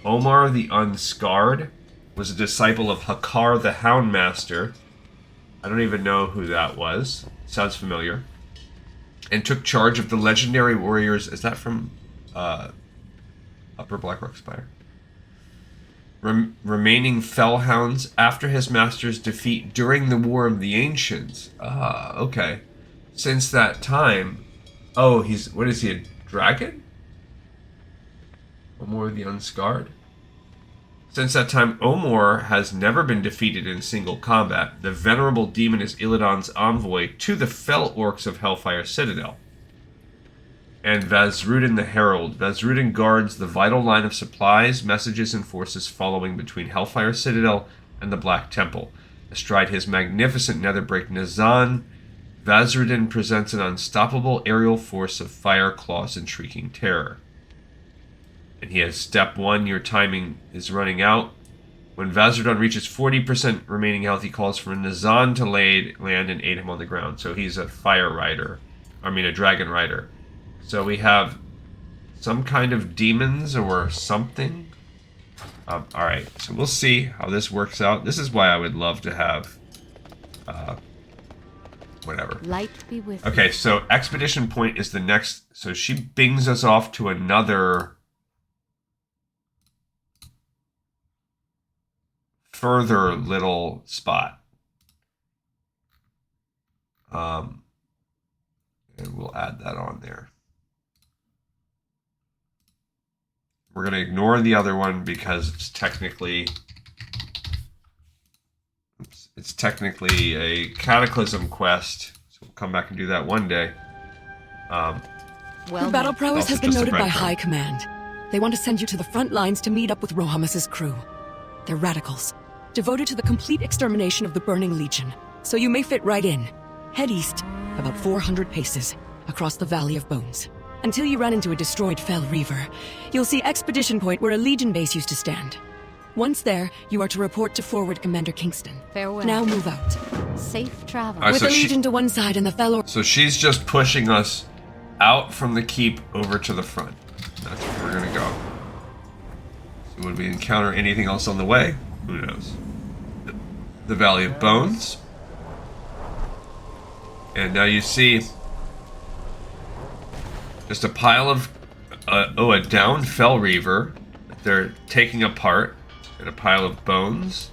Omar the Unscarred was a disciple of Hakar the Houndmaster. I don't even know who that was. Sounds familiar. And took charge of the legendary warriors. Is that from Upper Blackrock Spire? Remaining Fellhounds after his master's defeat during the War of the Ancients. Ah, okay. Since that time... Oh, he's... What is he, a dragon? Omor the Unscarred? Since that time, Omor has never been defeated in single combat. The venerable demon is Illidan's envoy to the Fell Orcs of Hellfire Citadel. And Vazrudin the Herald. Vazrudin guards the vital line of supplies, messages, and forces following between Hellfire Citadel and the Black Temple. Astride his magnificent Netherbreak Nazan, Vazrudin presents an unstoppable aerial force of fire, claws, and shrieking terror. And he has step 1, your timing is running out. When Vazrudin reaches 40% remaining health, he calls for Nazan to land and aid him on the ground. So he's a fire rider. I mean, a dragon rider. So we have some kind of demons or something. Alright, so we'll see how this works out. This is why I would love to have... whatever. Light be with okay, so Expedition Point is the next... So she bings us off to another... further little spot. And we'll add that on there. We're going to ignore the other one because it's technically a Cataclysm quest. So we'll come back and do that one day. Your battle prowess has been noted by High Command. They want to send you to the front lines to meet up with Rohamas's crew. They're radicals, devoted to the complete extermination of the Burning Legion, so you may fit right in. Head east, about 400 paces, across the Valley of Bones. Until you run into a destroyed Fell Reaver, you'll see Expedition Point where a Legion base used to stand. Once there, you are to report to Forward Commander Kingston. Farewell. Now move out. Safe travel. With the Legion to one side and the Fell... So she's just pushing us out from the keep over to the front. That's where we're gonna go. So would we encounter anything else on the way? Who knows? The Valley of Bones. And now you see just a pile of a downed Fell Reaver that they're taking apart, and a pile of bones.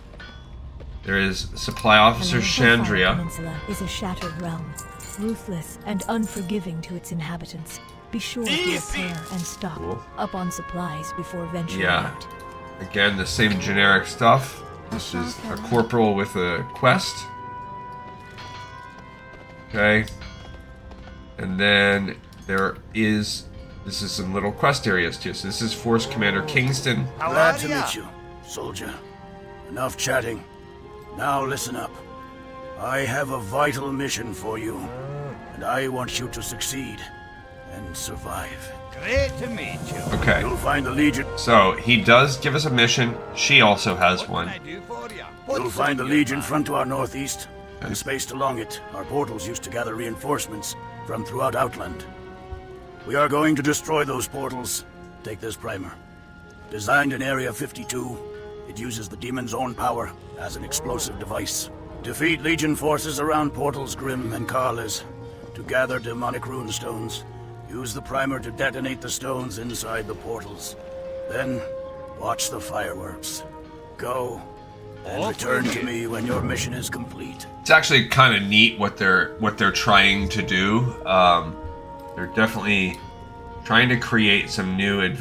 There is Supply Officer Chandria. The Peninsula is a shattered realm, ruthless and unforgiving to its inhabitants. Be sure to repair and stock up on supplies before venturing out. Again, the same generic stuff. This is a corporal with a quest. Okay. And then this is some little quest areas too. So this is Force Commander Kingston. Glad to meet you, soldier. Enough chatting. Now listen up. I have a vital mission for you, and I want you to succeed and survive. Great to meet you. Okay. You'll find the Legion. So he does give us a mission. She also has one. You'll find the Legion front to our northeast, and spaced along it, our portals used to gather reinforcements from throughout Outland. We are going to destroy those portals. Take this primer. Designed in Area 52, it uses the demon's own power as an explosive device. Defeat Legion forces around portals Grim and Karlis to gather demonic runestones. Use the primer to detonate the stones inside the portals. Then, watch the fireworks. Go, and return to me when your mission is complete. It's actually kind of neat what they're trying to do. They're definitely trying to create some new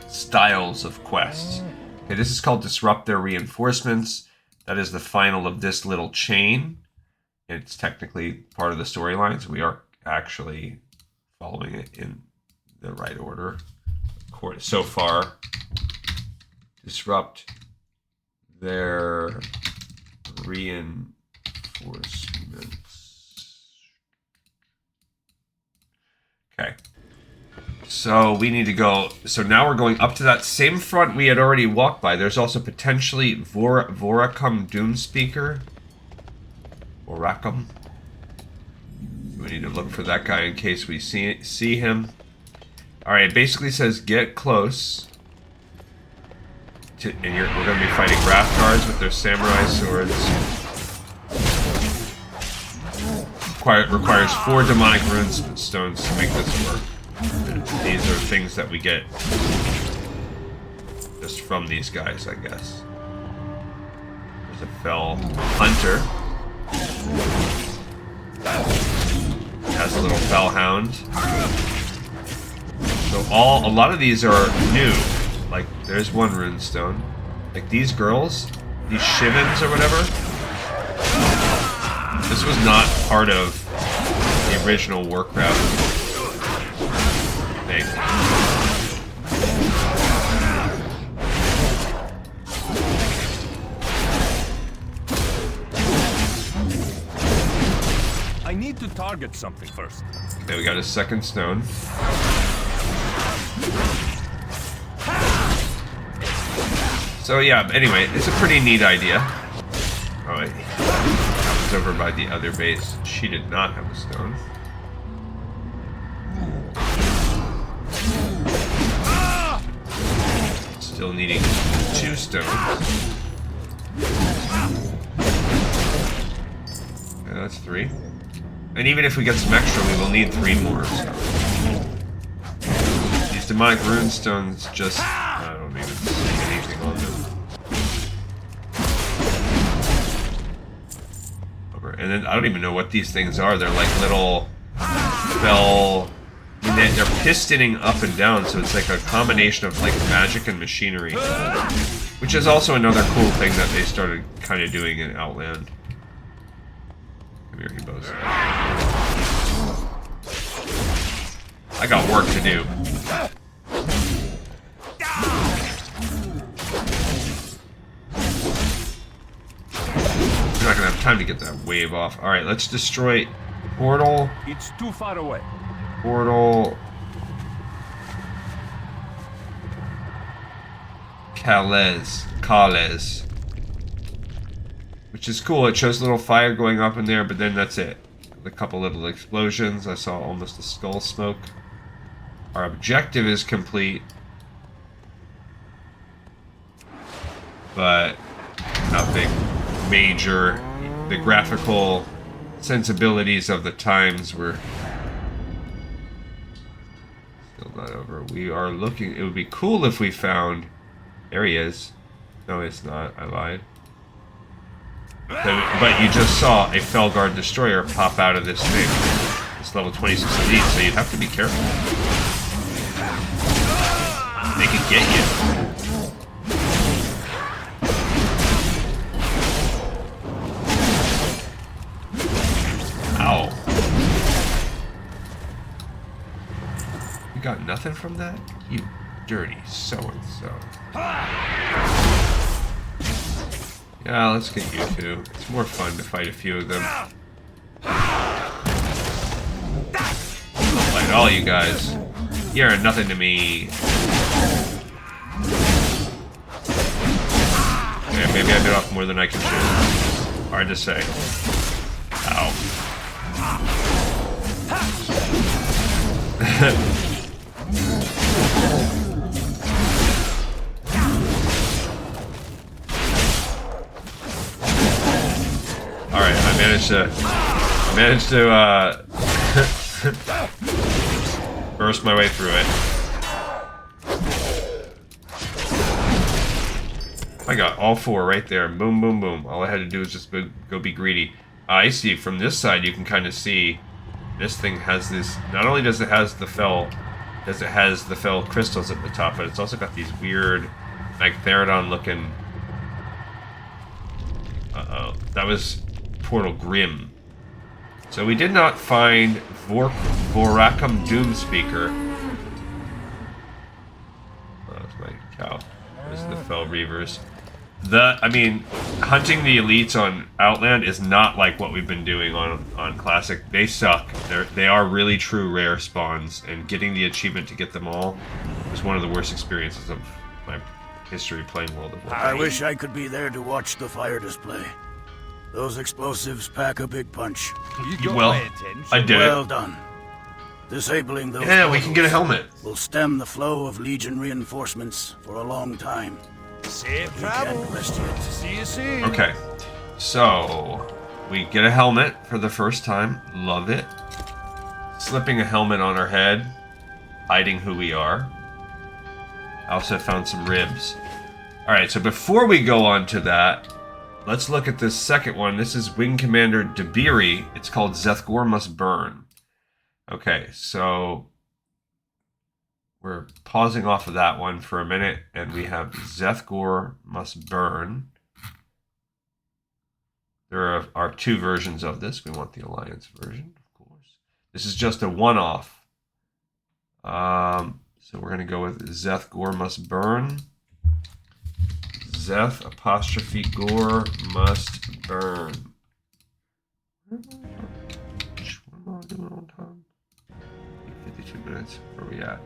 styles of quests. Okay, this is called Disrupt Their Reinforcements. That is the final of this little chain. It's technically part of the storyline, so we are actually following it in the right order. So far, disrupt their reinforcements. Okay. So we need to go. So now we're going up to that same front we had already walked by. There's also potentially Voracum Doomspeaker. Voracum. We need to look for that guy in case we see him. Alright, it basically says get close. And we're going to be fighting Wrathguards with their samurai swords. Requires 4 demonic rune stones to make this work. These are things that we get just from these guys, I guess. There's a Fell Hunter. Has a little Fellhound. So a lot of these are new. Like, there's one runestone. Like, these girls, these Shivans or whatever, this was not part of the original Warcraft thing. I need to target something first. Okay, we got a second stone. So yeah, anyway, it's a pretty neat idea. Oh, wait. That was over by the other base. She did not have a stone. Still needing 2 stones. Okay, that's 3. And even if we get some extra, we will need 3 more. So. These demonic runestones just... I don't even see anything on them. And then I don't even know what these things are. They're like little Fell... They're pistoning up and down, so it's like a combination of like magic and machinery. Which is also another cool thing that they started kind of doing in Outland. Come here, Hebos. I got work to do. time to get that wave off. All right, let's destroy portal. It's too far away. Portal. Kales. Which is cool. It shows a little fire going up in there, but then that's it. A couple little explosions. I saw almost a skull smoke. Our objective is complete. But nothing major. The graphical sensibilities of the times were still not over. We are looking. It would be cool if we found. There he is. No, it's not. I lied. But you just saw a Felguard destroyer pop out of this thing. It's level 26 elite, so you'd have to be careful. They could get you. Ow. You got nothing from that? You dirty so-and-so. Yeah, let's get you two. It's more fun to fight a few of them. I'll fight all you guys. You're nothing to me. Okay, maybe I bit off more than I can chew. Hard to say. Ow. Alright, I managed to burst my way through it. I got all four right there. Boom, boom, boom. All I had to do was just go be greedy. I see from this side you can kind of see this thing has this. Not only does it has the fel crystals at the top, but it's also got these weird, like Therodon looking. That was Portal Grim. So we did not find Vorakum Doomspeaker. Oh, that's my cow. This is the Fel Reavers. I mean, hunting the elites on Outland is not like what we've been doing on Classic. They suck. They are really true rare spawns, and getting the achievement to get them all was one of the worst experiences of my history playing World of Warcraft. I wish I could be there to watch the fire display. Those explosives pack a big punch. Well, I did it. Well done. Disabling those we can get a helmet. Will stem the flow of Legion reinforcements for a long time. Safe travel. See you soon. Okay, so we get a helmet for the first time. Love it. Slipping a helmet on our head, hiding who we are. I also found some ribs. All right, so before we go on to that, let's look at this second one. This is Wing Commander Debiri. It's called Zeth'Gor Must Burn. Okay, so we're pausing off of that one for a minute, and we have Zeth'Gor Must Burn. There are two versions of this. We want the Alliance version, of course. This is just a one-off. So we're going to go with Zeth'Gor Must Burn. Zeth''Gor Must Burn. What am I doing on time? 52 minutes. Where are we at?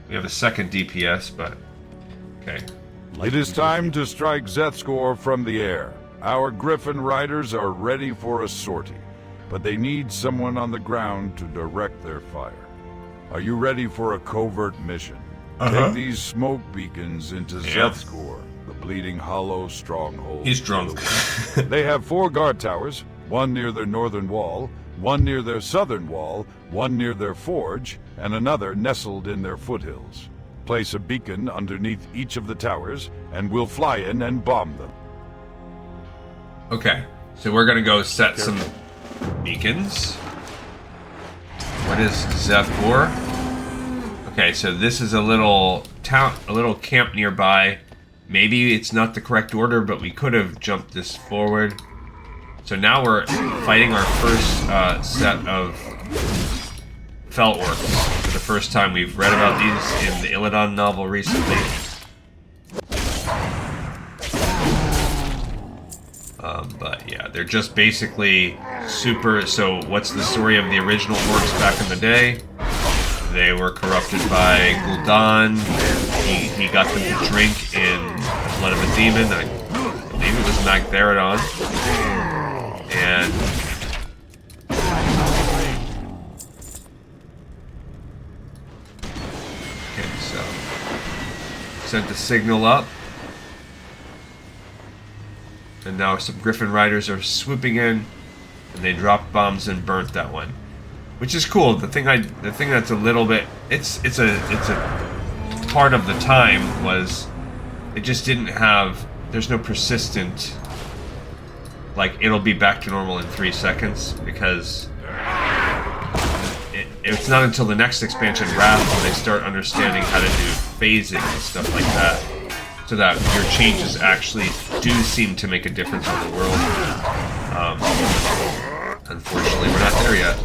We have a second DPS, but okay. It is time to strike Zeth'Gor from the air. Our Griffin riders are ready for a sortie, but they need someone on the ground to direct their fire. Are you ready for a covert mission? Take these smoke beacons into Zeth'Gor, the Bleeding Hollow stronghold. He's drunk. They have 4 guard towers, one near their northern wall, one near their southern wall, one near their forge, and another nestled in their foothills. Place a beacon underneath each of the towers, and we'll fly in and bomb them. Okay, so we're gonna go set some beacons. What is Zeth'Gor? Okay, so this is a little town, a little camp nearby. Maybe it's not the correct order, but we could have jumped this forward. So now we're fighting our first set of Fel Orcs. For the first time, we've read about these in the Illidan novel recently. But yeah. Yeah, they're just basically super... So what's the story of the original orcs back in the day? They were corrupted by Gul'dan. He got them to drink in the blood of a demon. I believe it was Mageddon. And... Okay, so... Sent the signal up. And now some Griffin riders are swooping in, and they dropped bombs and burnt that one, which is cool. The thing that's a little bit it's a part of the time was it just didn't have. There's no persistent, like, it'll be back to normal in 3 seconds, because it's not until the next expansion, Wrath, when they start understanding how to do phasing and stuff like that, so that your changes actually do seem to make a difference on the world. Unfortunately, we're not there yet.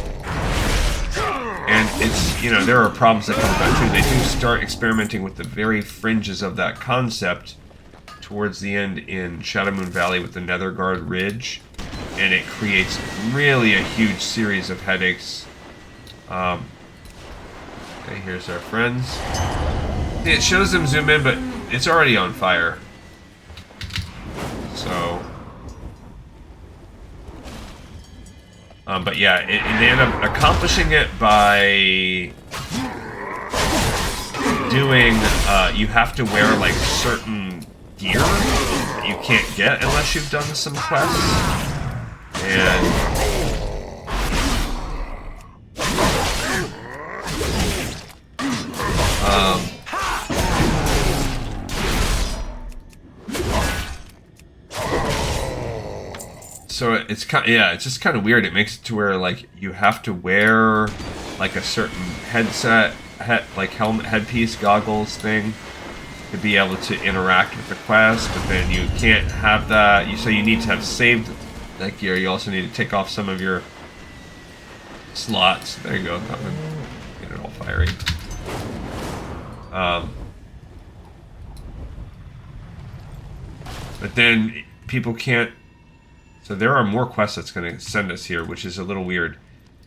And it's, you know, there are problems that come with that too. They do start experimenting with the very fringes of that concept towards the end in Shadowmoon Valley with the Netherguard Ridge, and it creates really a huge series of headaches. Okay, here's our friends. It shows them zoom in, but it's already on fire. So... but yeah, they end up accomplishing it by doing, you have to wear, like, certain gear that you can't get unless you've done some quests. And... so it's kind of, yeah, it's just kind of weird. It makes it to where, like, you have to wear, like, a certain headset, like helmet, headpiece, goggles thing to be able to interact with the quest, but then you can't have that. So you need to have saved that gear. You also need to take off some of your slots. There you go. Get it all fiery. But then people can't. So there are more quests that's going to send us here, which is a little weird.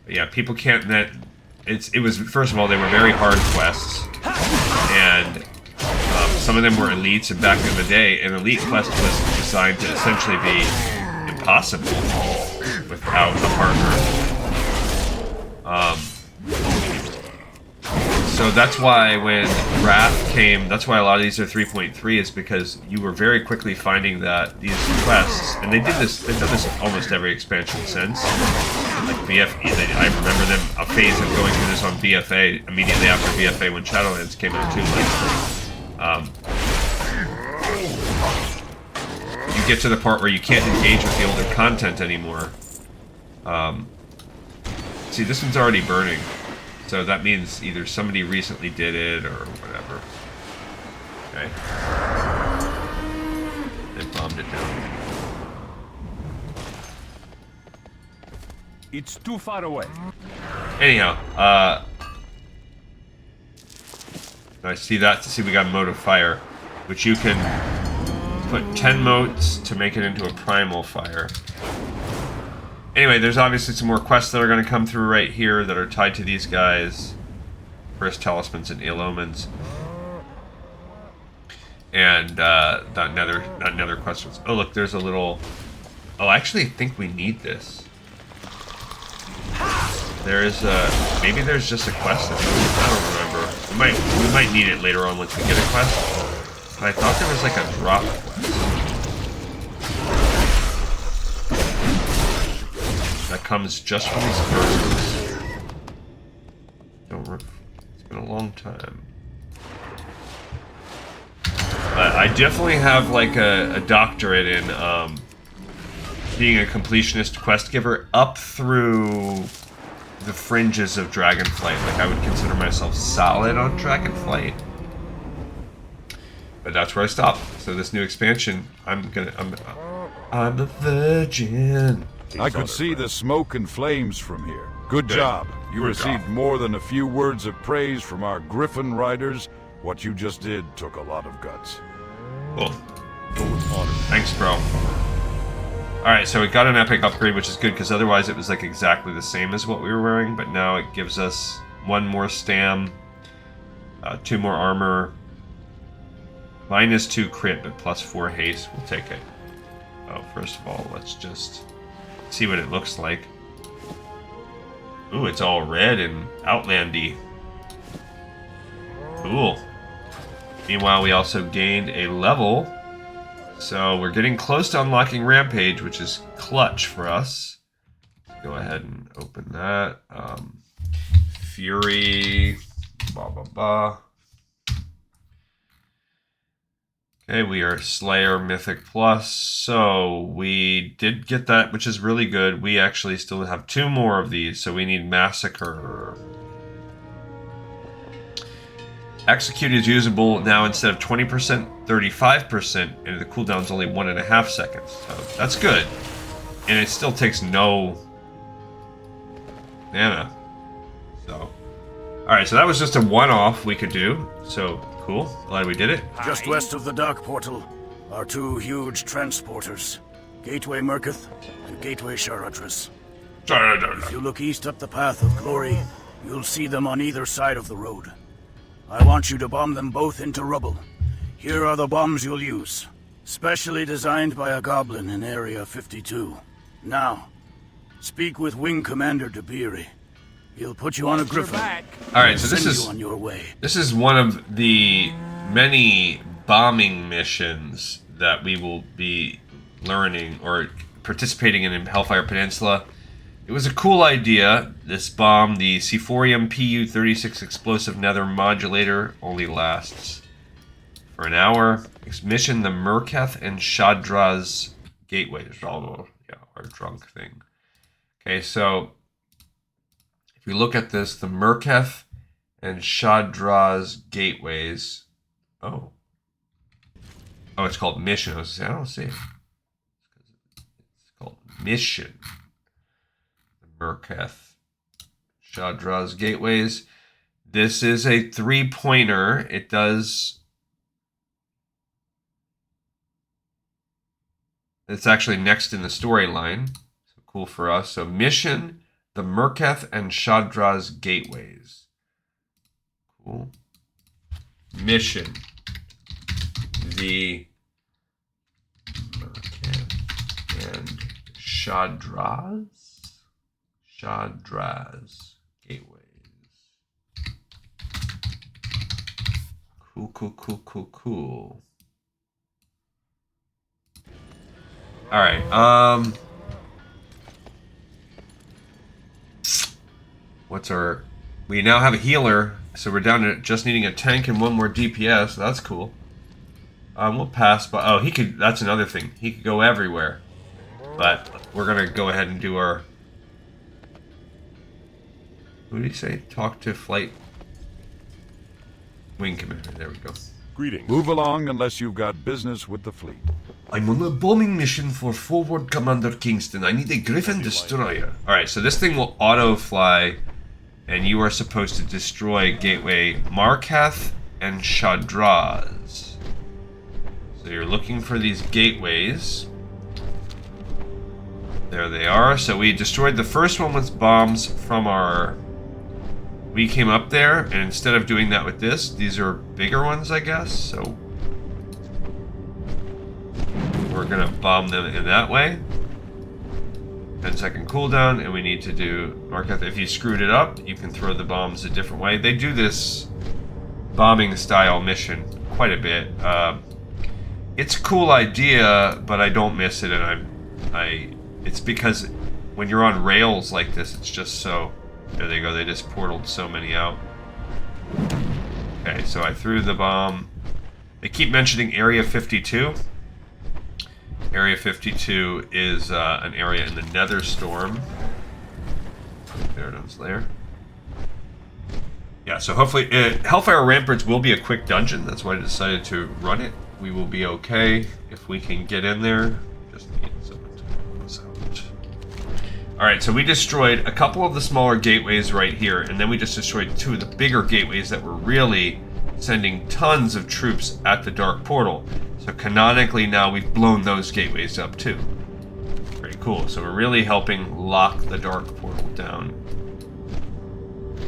But yeah, people can't then... It was, first of all, they were very hard quests. And some of them were elites, and back in the day, an elite quest was designed to essentially be impossible without a partner. So that's why when Wrath came, that's why a lot of these are 3.3, is because you were very quickly finding that these quests, and they've done this almost every expansion since. Like BFA, I remember them, a phase of going through this on BFA, immediately after BFA when Shadowlands came out too. Like, you get to the part where you can't engage with the older content anymore. See, this one's already burning. So that means either somebody recently did it or whatever. Okay. They bombed it down. It's too far away. Anyhow, I see that. See, we got Mode of Fire, which you can put 10 motes to make it into a primal fire. Anyway, there's obviously some more quests that are going to come through right here that are tied to these guys. First Talismans and Ill Omens. And that nether quest was... Oh, look, there's a little... Oh, I actually think we need this. There is a... Maybe there's just a quest that I don't remember. We might need it later on once we get a quest. But I thought there was like a drop quest. That comes just from these birds. It's been a long time. But I definitely have like a doctorate in being a completionist quest giver up through the fringes of Dragonflight. Like, I would consider myself solid on Dragonflight. But that's where I stop. So this new expansion, I'm a virgin. I could see the smoke and flames from here. Good job. You received more than a few words of praise from our Griffin riders. What you just did took a lot of guts. Cool. Thanks, bro. Alright, so we got an epic upgrade, which is good, because otherwise it was like exactly the same as what we were wearing, but now it gives us 1 more stam, 2 more armor, -2 crit, but +4 haste. We'll take it. Oh, first of all, let's just see what it looks like. Ooh, it's all red and outlandy. Cool. Meanwhile, we also gained a level. So we're getting close to unlocking Rampage, which is clutch for us. Go ahead and open that. Fury. Blah, blah, blah. Okay, we are Slayer Mythic Plus. So we did get that, which is really good. We actually still have 2 more of these, so we need Massacre. Execute is usable now instead of 20%, 35%, and the cooldown is only 1.5 seconds. So that's good. And it still takes no mana. So, alright, so that was just a one-off we could do. So, cool. Glad we did it. Just west of the Dark Portal are 2 huge transporters. Gateway Murketh and Gateway Shaadraz. If you look east up the Path of Glory, you'll see them on either side of the road. I want you to bomb them both into rubble. Here are the bombs you'll use. Specially designed by a goblin in Area 52. Now, speak with Wing Commander Debiri. He'll put you on a Griffin. Alright, so this is on your way. This is one of the many bombing missions that we will be learning or participating in Hellfire Peninsula. It was a cool idea. This bomb, the Sephorium PU-36 explosive nether modulator, only lasts for an hour. Mission the Murketh and Shaadraz gateways. Yeah, our drunk thing. Okay, so if you look at this, the Murketh and Shaadraz gateways. Oh, it's called mission. I don't see it. It's called mission. Murketh, Shaadraz gateways. This is a 3-pointer. It does. It's actually next in the storyline. So cool for us. So mission, the Murketh and Shaadraz gateways. Cool. Mission, the Murketh and Shaadraz gateways. Cool. Alright, what's our... We now have a healer, so we're down to just needing a tank and 1 more DPS, so that's cool. We'll pass by... Oh, he could... That's another thing. He could go everywhere. But we're gonna go ahead and do our... What did he say? Talk to Flight Wing Commander. There we go. Greetings. Move along unless you've got business with the fleet. I'm on a bombing mission for Forward Commander Kingston. I need a Griffin destroyer. Alright, so this thing will auto-fly, and you are supposed to destroy Gateway Murketh and Shaadraz. So you're looking for these gateways. There they are. So we destroyed the first one with bombs from our... We came up there, and instead of doing that with this, these are bigger ones, I guess, so... We're gonna bomb them in that way. 10-second cooldown, and we need to do... Murketh, if you screwed it up, you can throw the bombs a different way. They do this bombing-style mission quite a bit. It's a cool idea, but I don't miss it, and it's because when you're on rails like this, it's just so... There they go, they just portaled so many out. Okay, so I threw the bomb. They keep mentioning Area 52. Area 52 is an area in the Nether Storm. There it is there. Yeah, so hopefully... Hellfire Ramparts will be a quick dungeon. That's why I decided to run it. We will be okay if we can get in there. Just need someone to help us out. Alright, so we destroyed a couple of the smaller gateways right here, and then we just destroyed 2 of the bigger gateways that were really sending tons of troops at the Dark Portal. So canonically now we've blown those gateways up too. Cool, so we're really helping lock the dark portal down.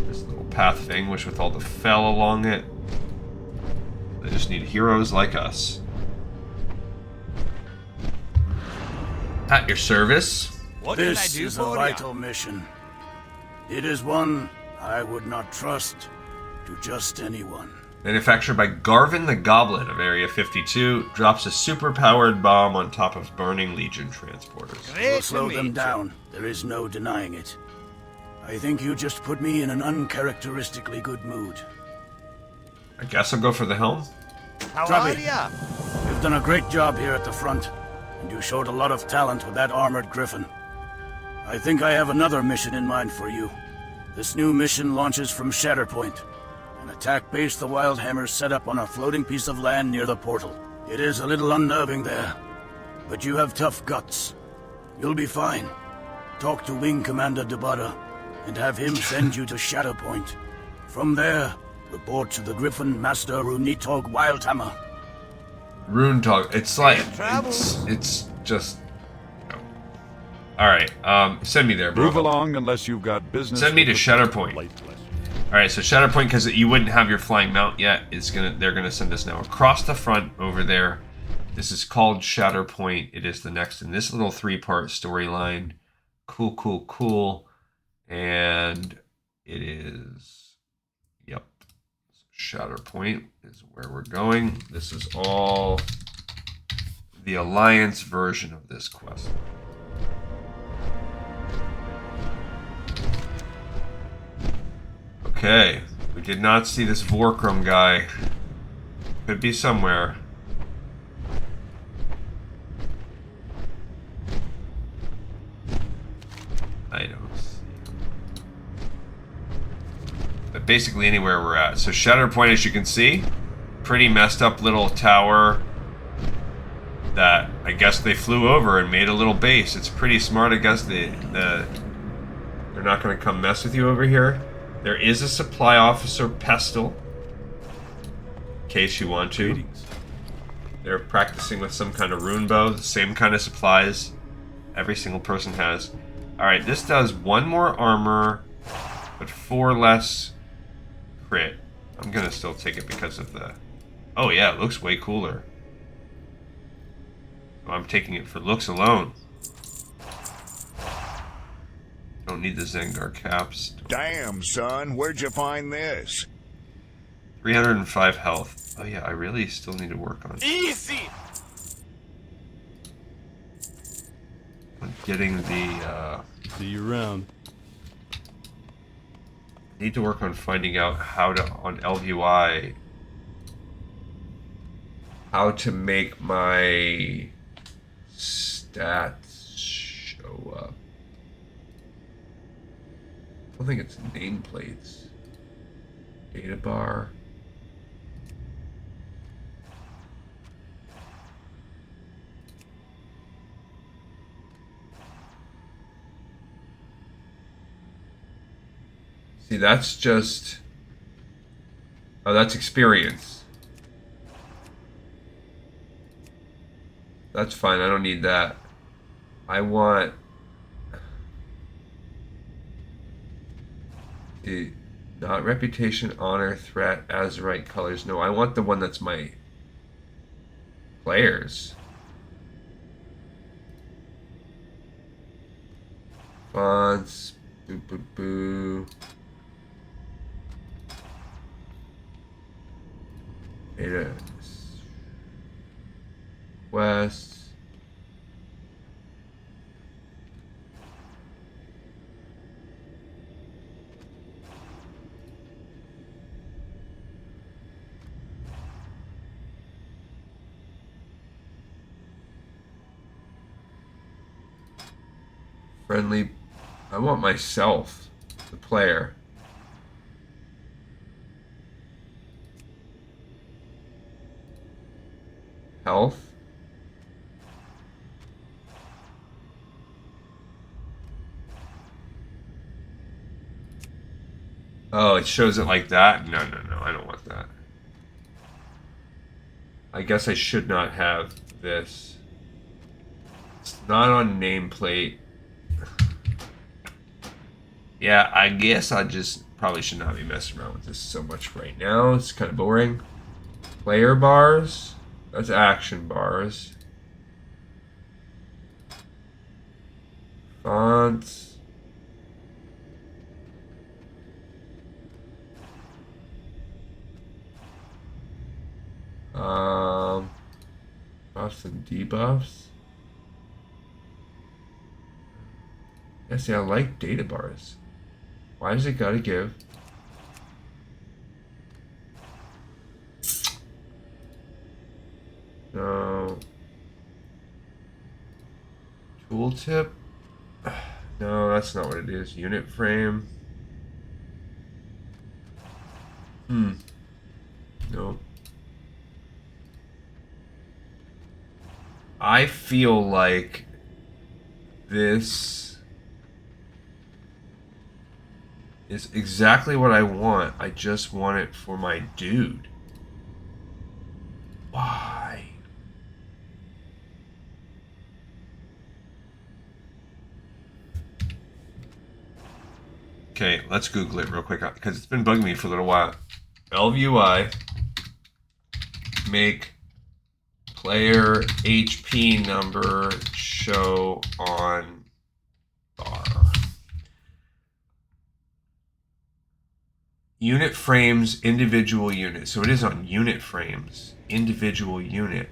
This little Path of Anguish with all the fel along it. They just need heroes like us. At your service. What this is a vital mission. It is one I would not trust to just anyone. Manufactured by Garvin the Goblin of Area 52, drops a super-powered bomb on top of burning Legion transporters. We'll slow them down. There is no denying it. I think you just put me in an uncharacteristically good mood. I guess I'll go for the helm. Travi, you've done a great job here at the front, and you showed a lot of talent with that armored griffin. I think I have another mission in mind for you. This new mission launches from Shatter Point, an attack base the Wildhammers set up on a floating piece of land near the portal. It is a little unnerving there, but you have tough guts. You'll be fine. Talk to Wing Commander Debada, and have him send you to Shatter Point. From there, report to the Griffin Master Runitog Wildhammer. Runetog, it's like, it's just... Alright, send me there, bro. Move along unless you've got business. Send me to Shatter Point. Alright, so Shatter Point, because you wouldn't have your flying mount yet, they're gonna send us now across the front over there. This is called Shatter Point. It is the next in this little 3-part storyline. Cool, cool, cool. And it is, yep. Shatter Point is where we're going. This is all the Alliance version of this quest. Okay, we did not see this Vorkram guy. Could be somewhere. I don't see him. But basically anywhere we're at. So Shatter Point, as you can see, pretty messed up little tower that I guess they flew over and made a little base. It's pretty smart. I guess they're not going to come mess with you over here. There is a supply officer pestle, in case you want to. They're practicing with some kind of rune bow, the same kind of supplies every single person has. Alright, this does 1 more armor, but 4 less crit. I'm gonna still take it because of the... Oh yeah, it looks way cooler. Oh, I'm taking it for looks alone. Don't need the Zeth'Gor caps. Damn, son, where'd you find this? 305 health. Oh yeah, I really still need to work on easy. On getting the See you around. Need to work on finding out how to on LVI how to make my stats show up. I don't think it's nameplates. Data bar. See, that's just... Oh, that's experience. That's fine, I don't need that. I want... Not reputation, honor, threat, azurite colors. No, I want the one that's my players. Fonts. Boo boo boo. Data. West. Friendly. I want myself, the player. Health. Oh, it shows it like that? No, no, no, I don't want that. I guess I should not have this It's not on nameplate. Yeah, I guess I just probably should not be messing around with this so much right now. It's kind of boring. Player bars. That's action bars. Fonts. Buffs and debuffs. Yeah, see, I like data bars. Why does it gotta give? No. Tooltip? No, that's not what it is. Unit frame. No. I feel like this is exactly what I want. I just want it for my dude. Why? Okay, let's Google it real quick because it's been bugging me for a little while. LVUI make player HP number show on bar. Unit frames, individual unit. So it is on unit frames, individual unit.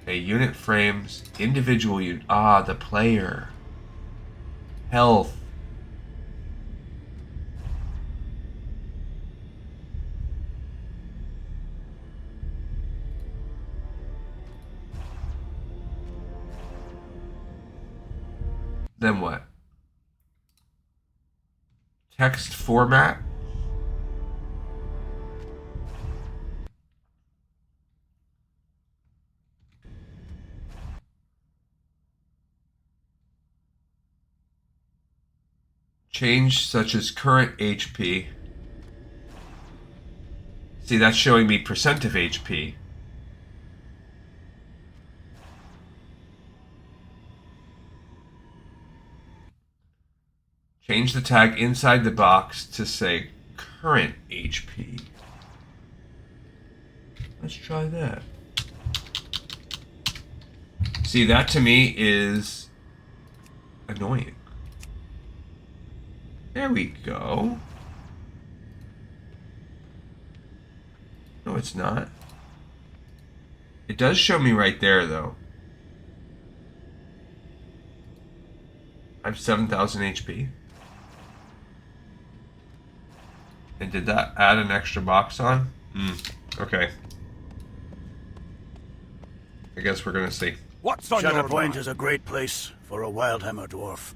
Okay, unit frames, individual unit. Ah, the player. Health. Then what? Text format? Change such as current HP. See, that's showing me percent of HP. Change the tag inside the box to say current HP. Let's try that. See, that to me is annoying. There we go. No, it's not. It does show me right there, though. I have 7,000 HP. And did that add an extra box on? Okay. I guess we're gonna see. What's on Shatter Point is a great place for a Wildhammer dwarf.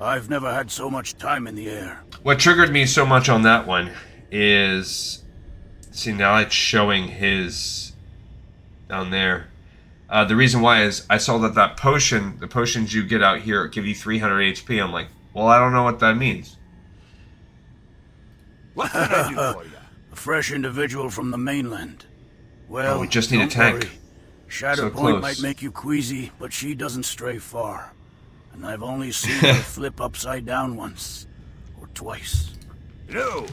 I've never had so much time in the air. What triggered me so much on that one is... See, now it's showing his... down there. The reason why is I saw that that potion, the potions you get out here give you 300 HP. I'm like, well, I don't know what that means. What can I do for you? A fresh individual from the mainland. Well, we just need a tank. Worry. Shatter Point might make you queasy, but she doesn't stray far. And I've only seen her flip upside down once. Or twice. No.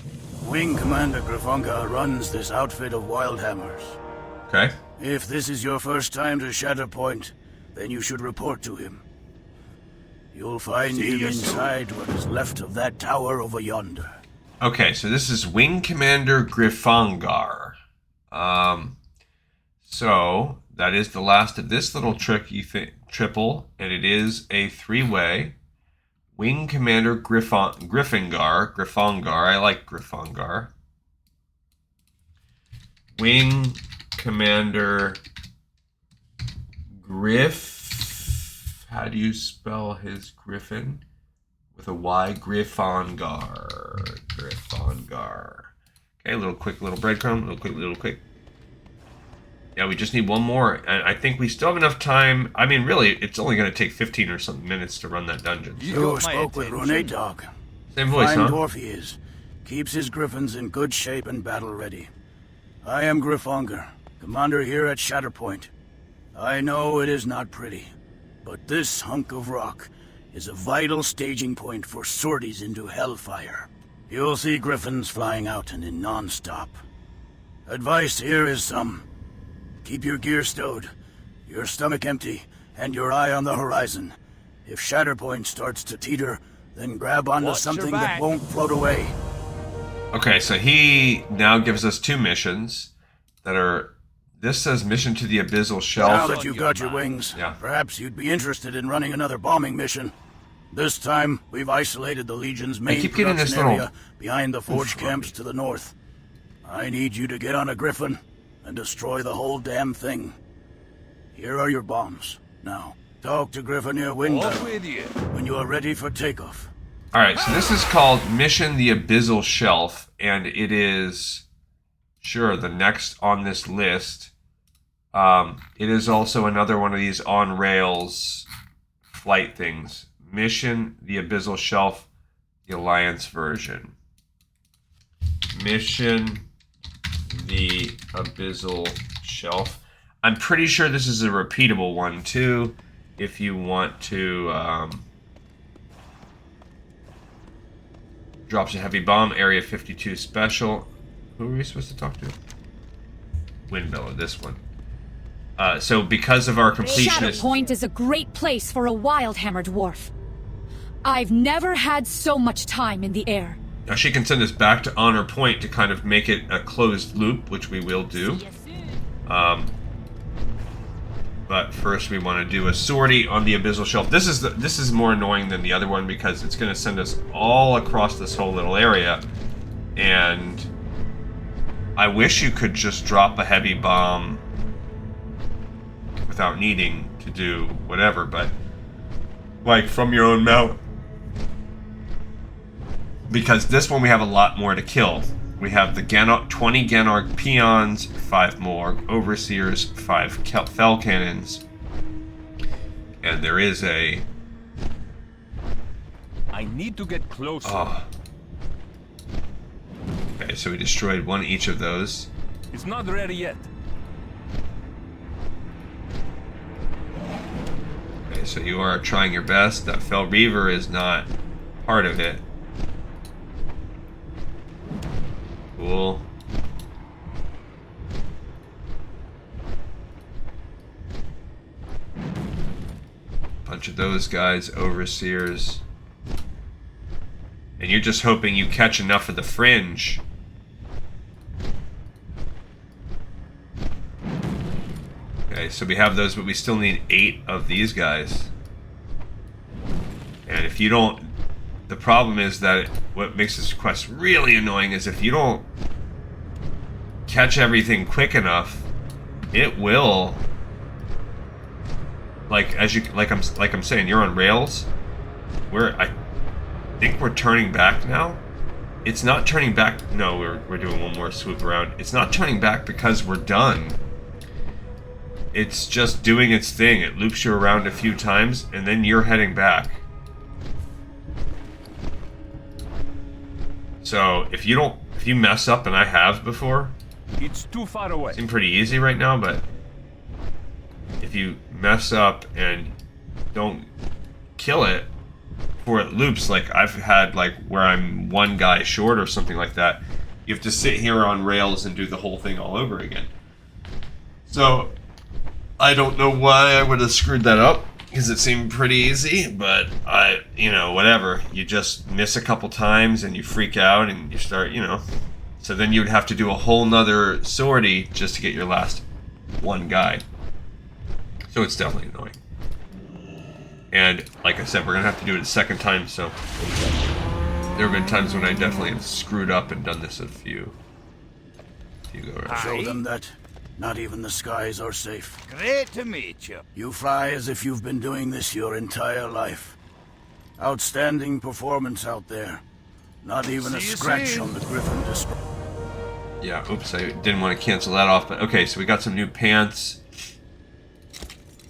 Wing Commander Gryphongar runs this outfit of Wildhammers. Okay. If this is your first time to Shatter Point, then you should report to him. You'll find him inside what is left of that tower over yonder. Okay, so this is Wing Commander Gryphongar. So that is the last of this little triple, and it is a three-way. Wing Commander Gryphongar. I like Gryphongar. Wing Commander How do you spell his Griffin? With a Y, Gryphongar. Okay, little breadcrumb, little quick. Yeah, we just need one more, and I think we still have enough time. I mean, really, it's only going to take 15 or something minutes to run that dungeon. So. You spoke with Rune Dog. Same voice, Fine huh? dwarf he is. Keeps his griffins in good shape and battle ready. I am Gryphongar, commander here at Shatter Point. I know it is not pretty, but this hunk of rock is a vital staging point for sorties into Hellfire. You'll see griffins flying out and in non-stop. Advice here is some. Keep your gear stowed, your stomach empty, and your eye on the horizon. If Shatter Point starts to teeter, then grab onto something that won't float away. Okay, so he now gives us 2 missions that are... This says mission to the Abyssal Shelf. Now that you've got your wings, perhaps you'd be interested in running another bombing mission. This time, we've isolated the Legion's main production area behind the forge camps to the north. I need you to get on a Griffin and destroy the whole damn thing. Here are your bombs. Now, talk to Gryphongar window when you are ready for takeoff. Alright, so this is called Mission the Abyssal Shelf, and it is, sure, the next on this list. It is also another one of these on-rails flight things. Mission the Abyssal Shelf, the Alliance version. Mission the Abyssal Shelf. I'm pretty sure this is a repeatable one, too, if you want to... drops a heavy bomb, Area 52 special. Who are we supposed to talk to? Windmiller, this one. So because of our completionist... Shatter Point is a great place for a wild-hammer dwarf. I've never had so much time in the air. Now she can send us back to Honor Point to kind of make it a closed loop, which we will do. But first we want to do a sortie on the Abyssal Shelf. This is more annoying than the other one because it's going to send us all across this whole little area. And I wish you could just drop a heavy bomb without needing to do whatever, but like from your own mouth. Because this one we have a lot more to kill. We have the 20 Gennarg peons, 5 more overseers, 5 fell cannons, and there is a... I need to get closer. Oh. Okay, so we destroyed 1 each of those. It's not ready yet. Okay, so you are trying your best. That Fell Reaver is not part of it. Cool. Bunch of those guys, overseers. And you're just hoping you catch enough of the fringe. Okay, so we have those, but we still need 8 of these guys. And if you don't... The problem is that what makes this quest really annoying is if you don't catch everything quick enough, it will, like I'm saying, you're on rails. I think we're turning back now. It's not turning back. No, we're doing one more swoop around. It's not turning back because we're done. It's just doing its thing. It loops you around a few times and then you're heading back. So if you mess up, and I have before, it's too far away. It's pretty easy right now, but if you mess up and don't kill it before it loops, like I've had like where I'm 1 guy short or something like that, you have to sit here on rails and do the whole thing all over again. So I don't know why I would have screwed that up, because it seemed pretty easy, but whatever. You just miss a couple times and you freak out and you start, So then you would have to do a whole nother sortie just to get your last 1 guy. So it's definitely annoying. And like I said, we're going to have to do it a second time, so there have been times when I definitely have screwed up and done this a few go around. Show them that not even the skies are safe. Great to meet you. You fly as if you've been doing this your entire life. Outstanding performance out there. Not even a scratch on the Griffin display. Yeah, oops, I didn't want to cancel that off, but okay, so we got some new pants.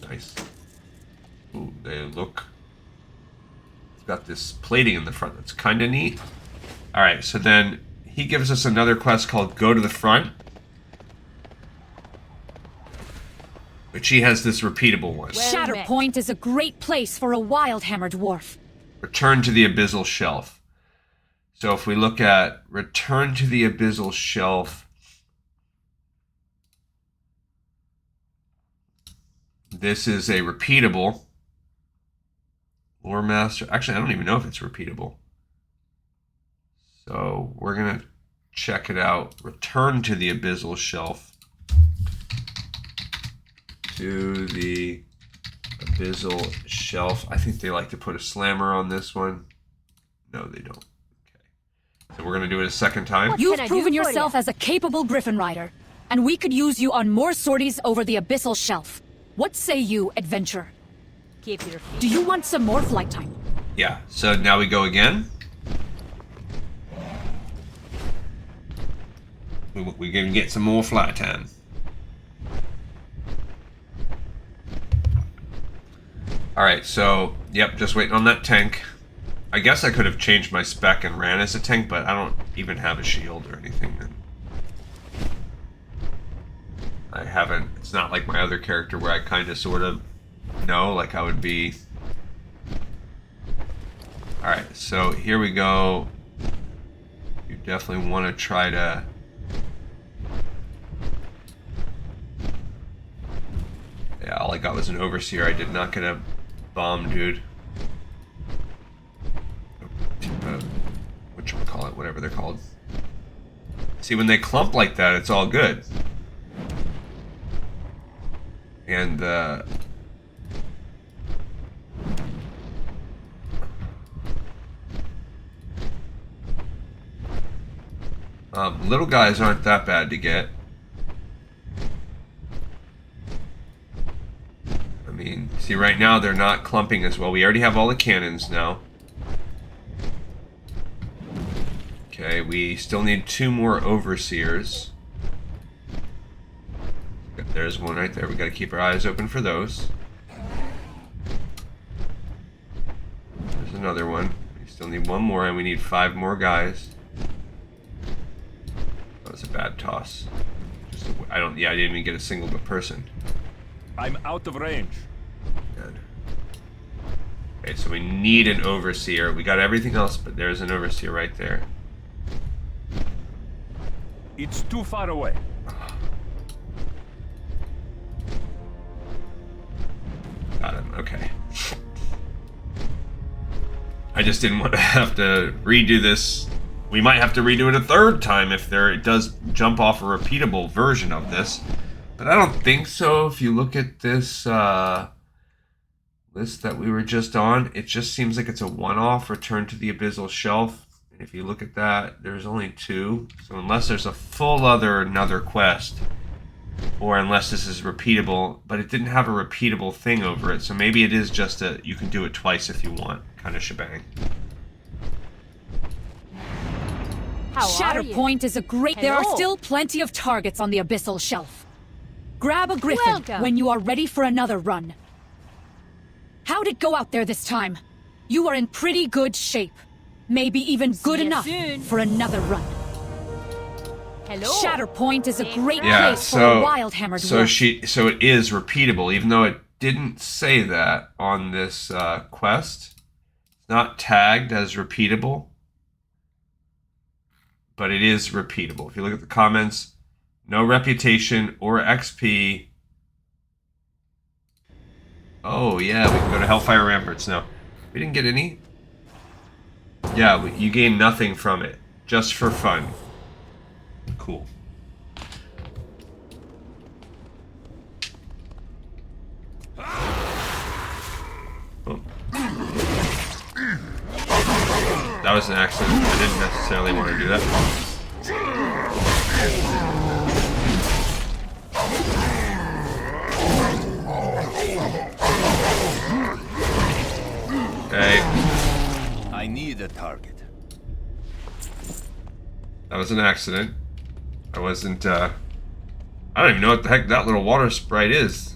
Nice. Ooh, they look... It's got this plating in the front that's kind of neat. Alright, so then he gives us another quest called Go to the Front. But she has this repeatable one. Shatter Point is a great place for a Wildhammer dwarf. Return to the Abyssal Shelf. So if we look at Return to the Abyssal Shelf, this is a repeatable Lore Master. Actually, I don't even know if it's repeatable. So we're going to check it out. Return to the Abyssal Shelf. To the Abyssal Shelf. I think they like to put a slammer on this one. No, they don't. Okay. So we're going to do it a second time. You've proven yourself as a capable Griffin rider, and we could use you on more sorties over the Abyssal Shelf. What say you, adventurer? Keep your feet. Do you want some more flight time? Yeah, so now we go again. We're going to get some more flight time. Alright, so, yep, just waiting on that tank. I guess I could have changed my spec and ran as a tank, but I don't even have a shield or anything. I haven't, it's not like my other character where I kind of sort of know, like I would be. Alright, so here we go. You definitely want to try to... Yeah, all I got was an Overseer. I did not get a bomb, dude. Whatchamacallit, whatever they're called. See, when they clump like that, it's all good. And, little guys aren't that bad to get. I mean, see, right now they're not clumping as well. We already have all the cannons now. Okay, we still need 2 more Overseers. There's one right there. We got to keep our eyes open for those. There's another one. We still need 1 more, and we need 5 more guys. That was a bad toss. I didn't even get a single person. I'm out of range. Good. Okay, so we need an Overseer. We got everything else, but there's an Overseer right there. It's too far away. Got him, okay. I just didn't want to have to redo this. We might have to redo it a 3rd time if it does jump off a repeatable version of this. But I don't think so. If you look at this list that we were just on, it just seems like it's a one-off Return to the Abyssal Shelf. And if you look at that, there's only 2. So unless there's a full another quest, or unless this is repeatable, but it didn't have a repeatable thing over it, so maybe it is just you can do it twice if you want kind of shebang. Shatter Point is a great... There are still plenty of targets on the Abyssal Shelf. Grab a Griffin when you are ready for another run. How'd it go out there this time? You are in pretty good shape. Maybe even good enough for another run. Shatter Point is a great place for a Wildhammer dwarf. So it is repeatable, even though it didn't say that on this quest. It's not tagged as repeatable, but it is repeatable. If you look at the comments, no reputation or XP. Oh yeah, we can go to Hellfire Ramparts now. We didn't get any. Yeah, you gain nothing from it, just for fun. Cool. Oh. That was an accident. I didn't necessarily want to do that. Okay. I need a target. That was an accident. I wasn't, I don't even know what the heck that little water sprite is.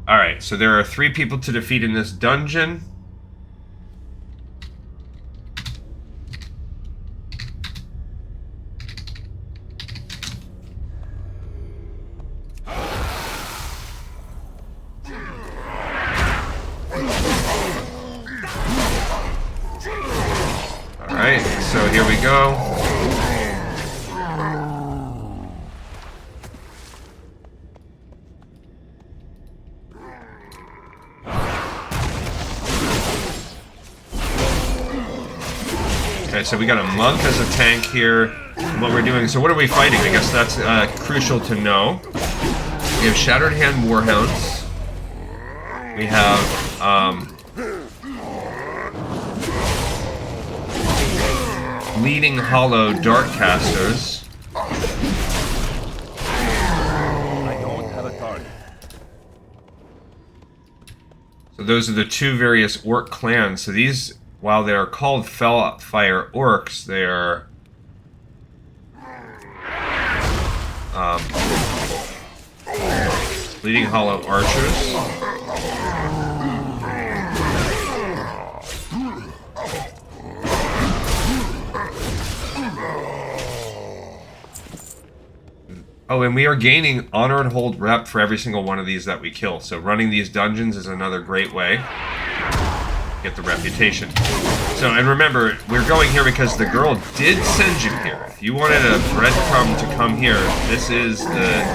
Alright, so there are 3 people to defeat in this dungeon. so here we go. Okay, so we got a monk as a tank here. What we're doing, so what are we fighting? I guess that's crucial to know. We have Shattered Hand Warhounds. We have Bleeding Hollow Darkcasters. I don't have a target. So those are the two various orc clans. So these, while they are called Hellfire Orcs, they are Bleeding Hollow Archers. Oh, and we are gaining honor and hold rep for every single one of these that we kill. So running these dungeons is another great way to get the reputation. So, and remember, we're going here because the girl did send you here. If you wanted a breadcrumb to come here, this is the...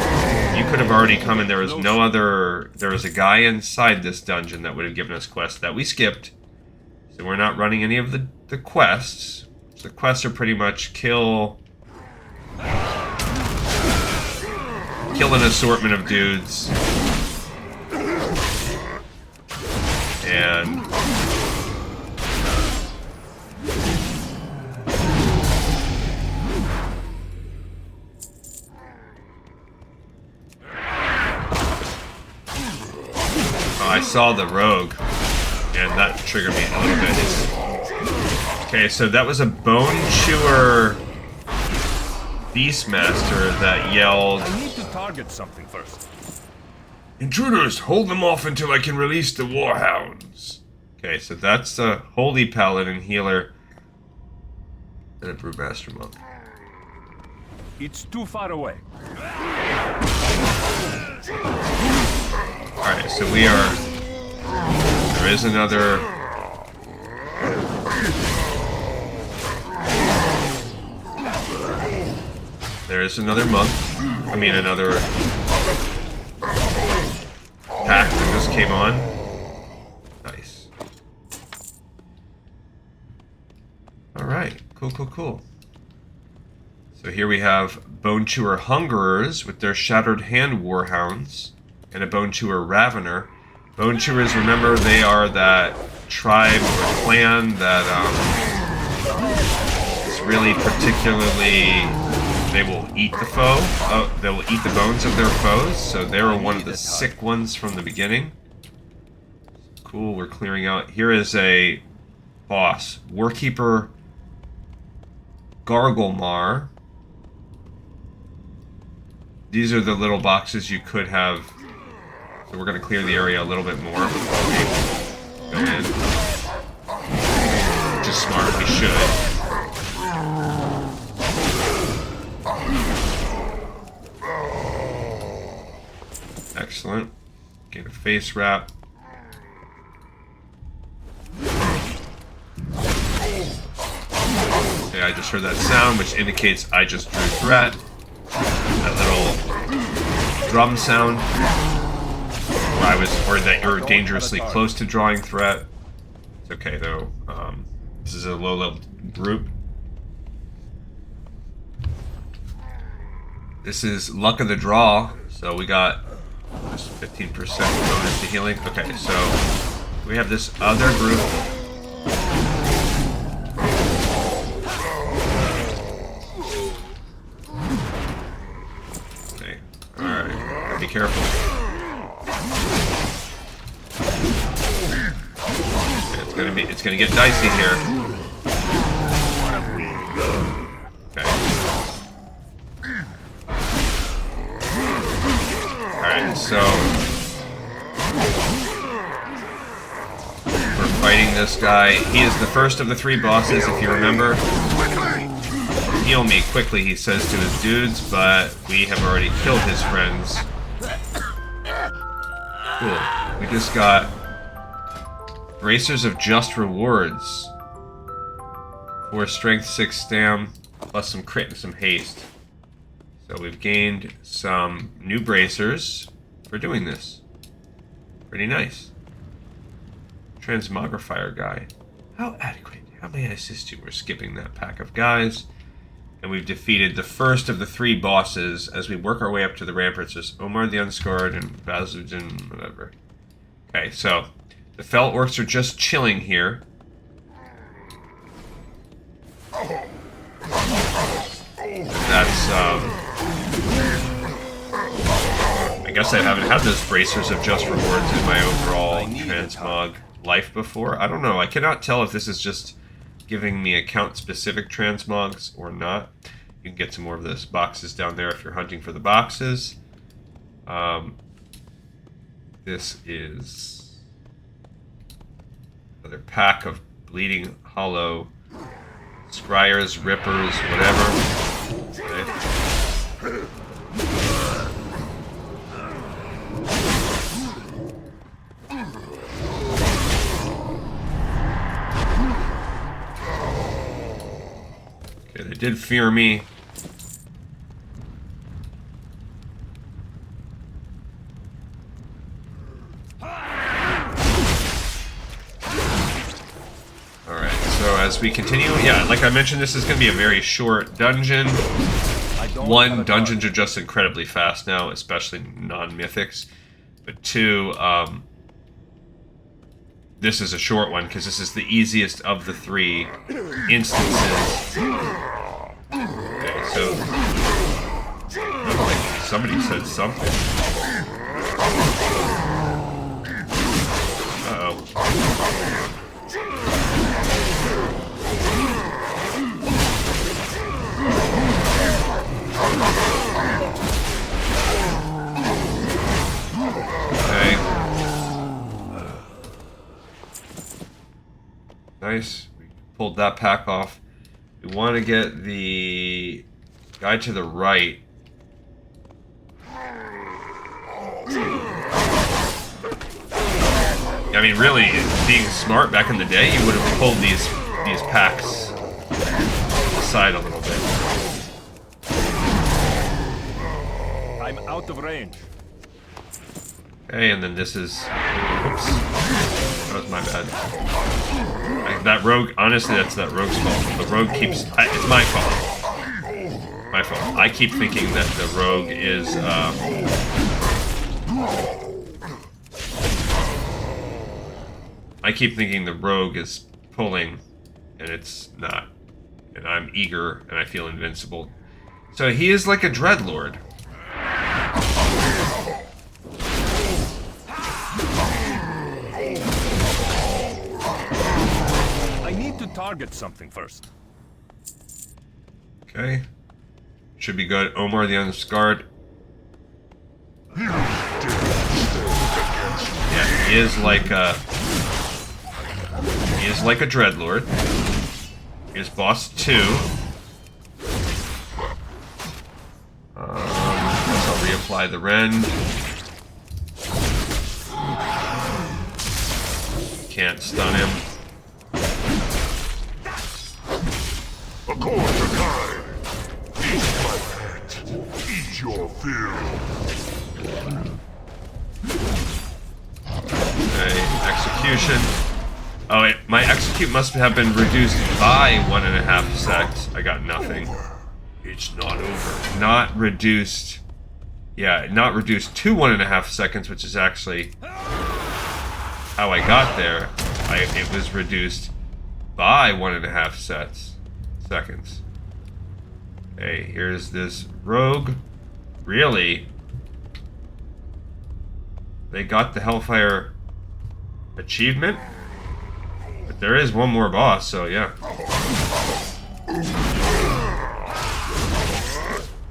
You could have already come, and there was no other... There was a guy inside this dungeon that would have given us quests that we skipped. So we're not running any of the quests. So the quests are pretty much kill an assortment of dudes. And... I saw the rogue, and that triggered me a little bit. Okay, so that was a Bone Chewer Beastmaster that yelled, I need to target something first. "Intruders, hold them off until I can release the Warhounds." Okay, so that's a Holy Paladin healer and a Brewmaster Monk. It's too far away. Alright, so we are... There is another... There is another monk. I mean, another pack that just came on. Nice. Alright, cool. So here we have Bone Chewer Hungerers with their Shattered Hand Warhounds and a Bone Chewer Ravener. Bone Chewers, remember, they are that tribe or clan that is really particularly... They will eat the foe. They will eat the bones of their foes. So they were one of the sick ones from the beginning. Cool, we're clearing out. Here is a boss. Warkeeper Garglemar. These are the little boxes you could have. So we're going to clear the area a little bit more before we go in. Which is smart, we should. Excellent. Get a face wrap. Okay, I just heard that sound, which indicates I just drew threat. That little drum sound. Or that you're dangerously close to drawing threat. It's okay though. This is a low-level group. This is luck of the draw, so we got just 15% bonus to healing. Okay, so we have this other group. Okay, alright, be careful. It's gonna get dicey here. Okay. Alright, so we're fighting this guy. He is the first of the three bosses, if you remember. Heal me quickly, he says to his dudes, but we have already killed his friends. Cool. We just got Bracers of Just Rewards 4 strength, 6 stam, plus some crit and some haste. So we've gained some new bracers for doing this. Pretty nice. Transmogrifier guy. How adequate? How may I assist you? We're skipping that pack of guys. And we've defeated the first of the 3 bosses as we work our way up to the ramparts. There's Omar the Unscarred and Bazudin, whatever. Okay, so the Fel Orcs are just chilling here. That's, I guess I haven't had those bracers of just rewards in my overall transmog life before. I don't know. I cannot tell if this is just giving me account-specific transmogs or not. You can get some more of those boxes down there if you're hunting for the boxes. This is another pack of Bleeding Hollow Scryers, Rippers, whatever. Okay. Okay, they did fear me. As we continue, yeah, like I mentioned, this is going to be a very short dungeon. One, dungeons are just incredibly fast now, especially non-mythics. But 2, this is a short one because this is the easiest of the 3 instances. Okay, so like somebody said something. Uh-oh. Okay. Nice. We pulled that pack off. We want to get the guy to the right. I mean, really, being smart back in the day, you would have pulled these packs aside a little bit. I'm out of range. Okay, and then this is... Oops. That was my bad. That rogue... Honestly, that's that rogue's fault. The rogue keeps... it's my fault. My fault. I keep thinking that the rogue is... I keep thinking the rogue is pulling, and it's not. And I'm eager, and I feel invincible. So he is like a Dreadlord. I need to target something first. Okay. Should be good. Omar the Unscarred. Yeah, he is like a... He is like a Dreadlord. Here's boss 2. Guess I'll reapply the rend. Can't stun him. Accord the time. Eat my pet. Eat your fill. Okay, execution. Oh, wait, my execute must have been reduced by 1.5 seconds. I got nothing. It's not over. Not reduced. Yeah, not reduced to 1.5 seconds, which is actually how I got there. It was reduced by 1.5 seconds. Okay, here's this rogue. Really? They got the Hellfire achievement? But there is one more boss, so yeah.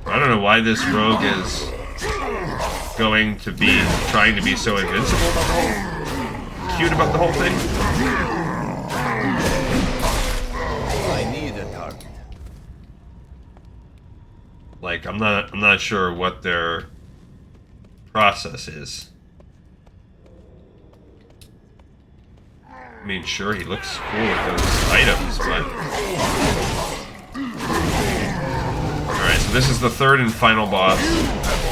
I don't know why this rogue is going to be trying to be so invincible about the whole cute about the whole thing. I need a target. Like I'm not sure what their process is. I mean, sure, he looks cool with those items, but... Alright, so this is the third and final boss.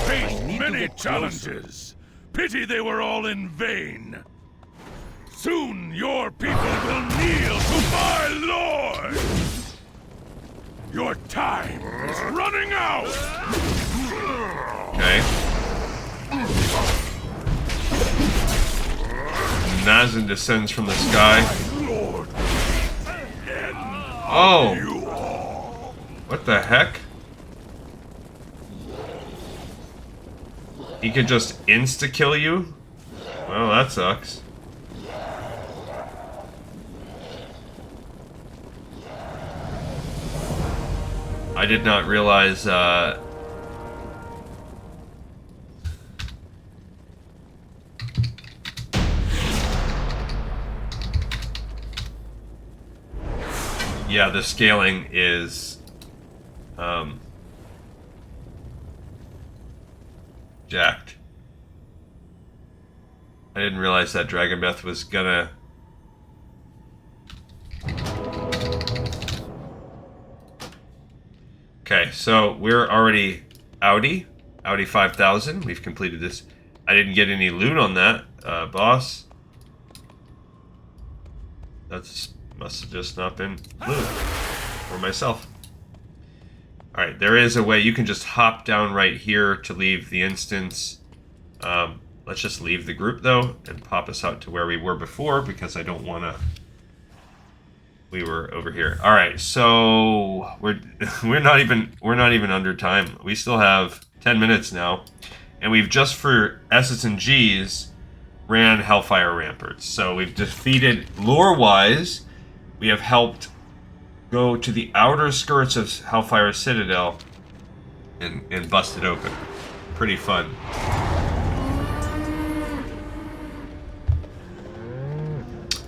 Faced many challenges. Pity they were all in vain. Soon your people will kneel to my lord! Your time is running out! Okay. Nazin descends from the sky. Oh! What the heck? He could just insta-kill you? Well, that sucks. I did not realize, yeah, the scaling is, jacked. I didn't realize that Dragon Breath was gonna... Okay, so we're already Audi 5000. We've completed this. I didn't get any loot on that, boss. That's must have just not been loot for myself. Alright, there is a way you can just hop down right here to leave the instance. Let's just leave the group though and pop us out to where we were before because I don't want to. We were over here. All right, so we're not even under time. We still have 10 minutes now, and we've just for S's and G's ran Hellfire Ramparts. So we've defeated lore-wise. We have helped go to the outer skirts of Hellfire Citadel and bust it open. Pretty fun.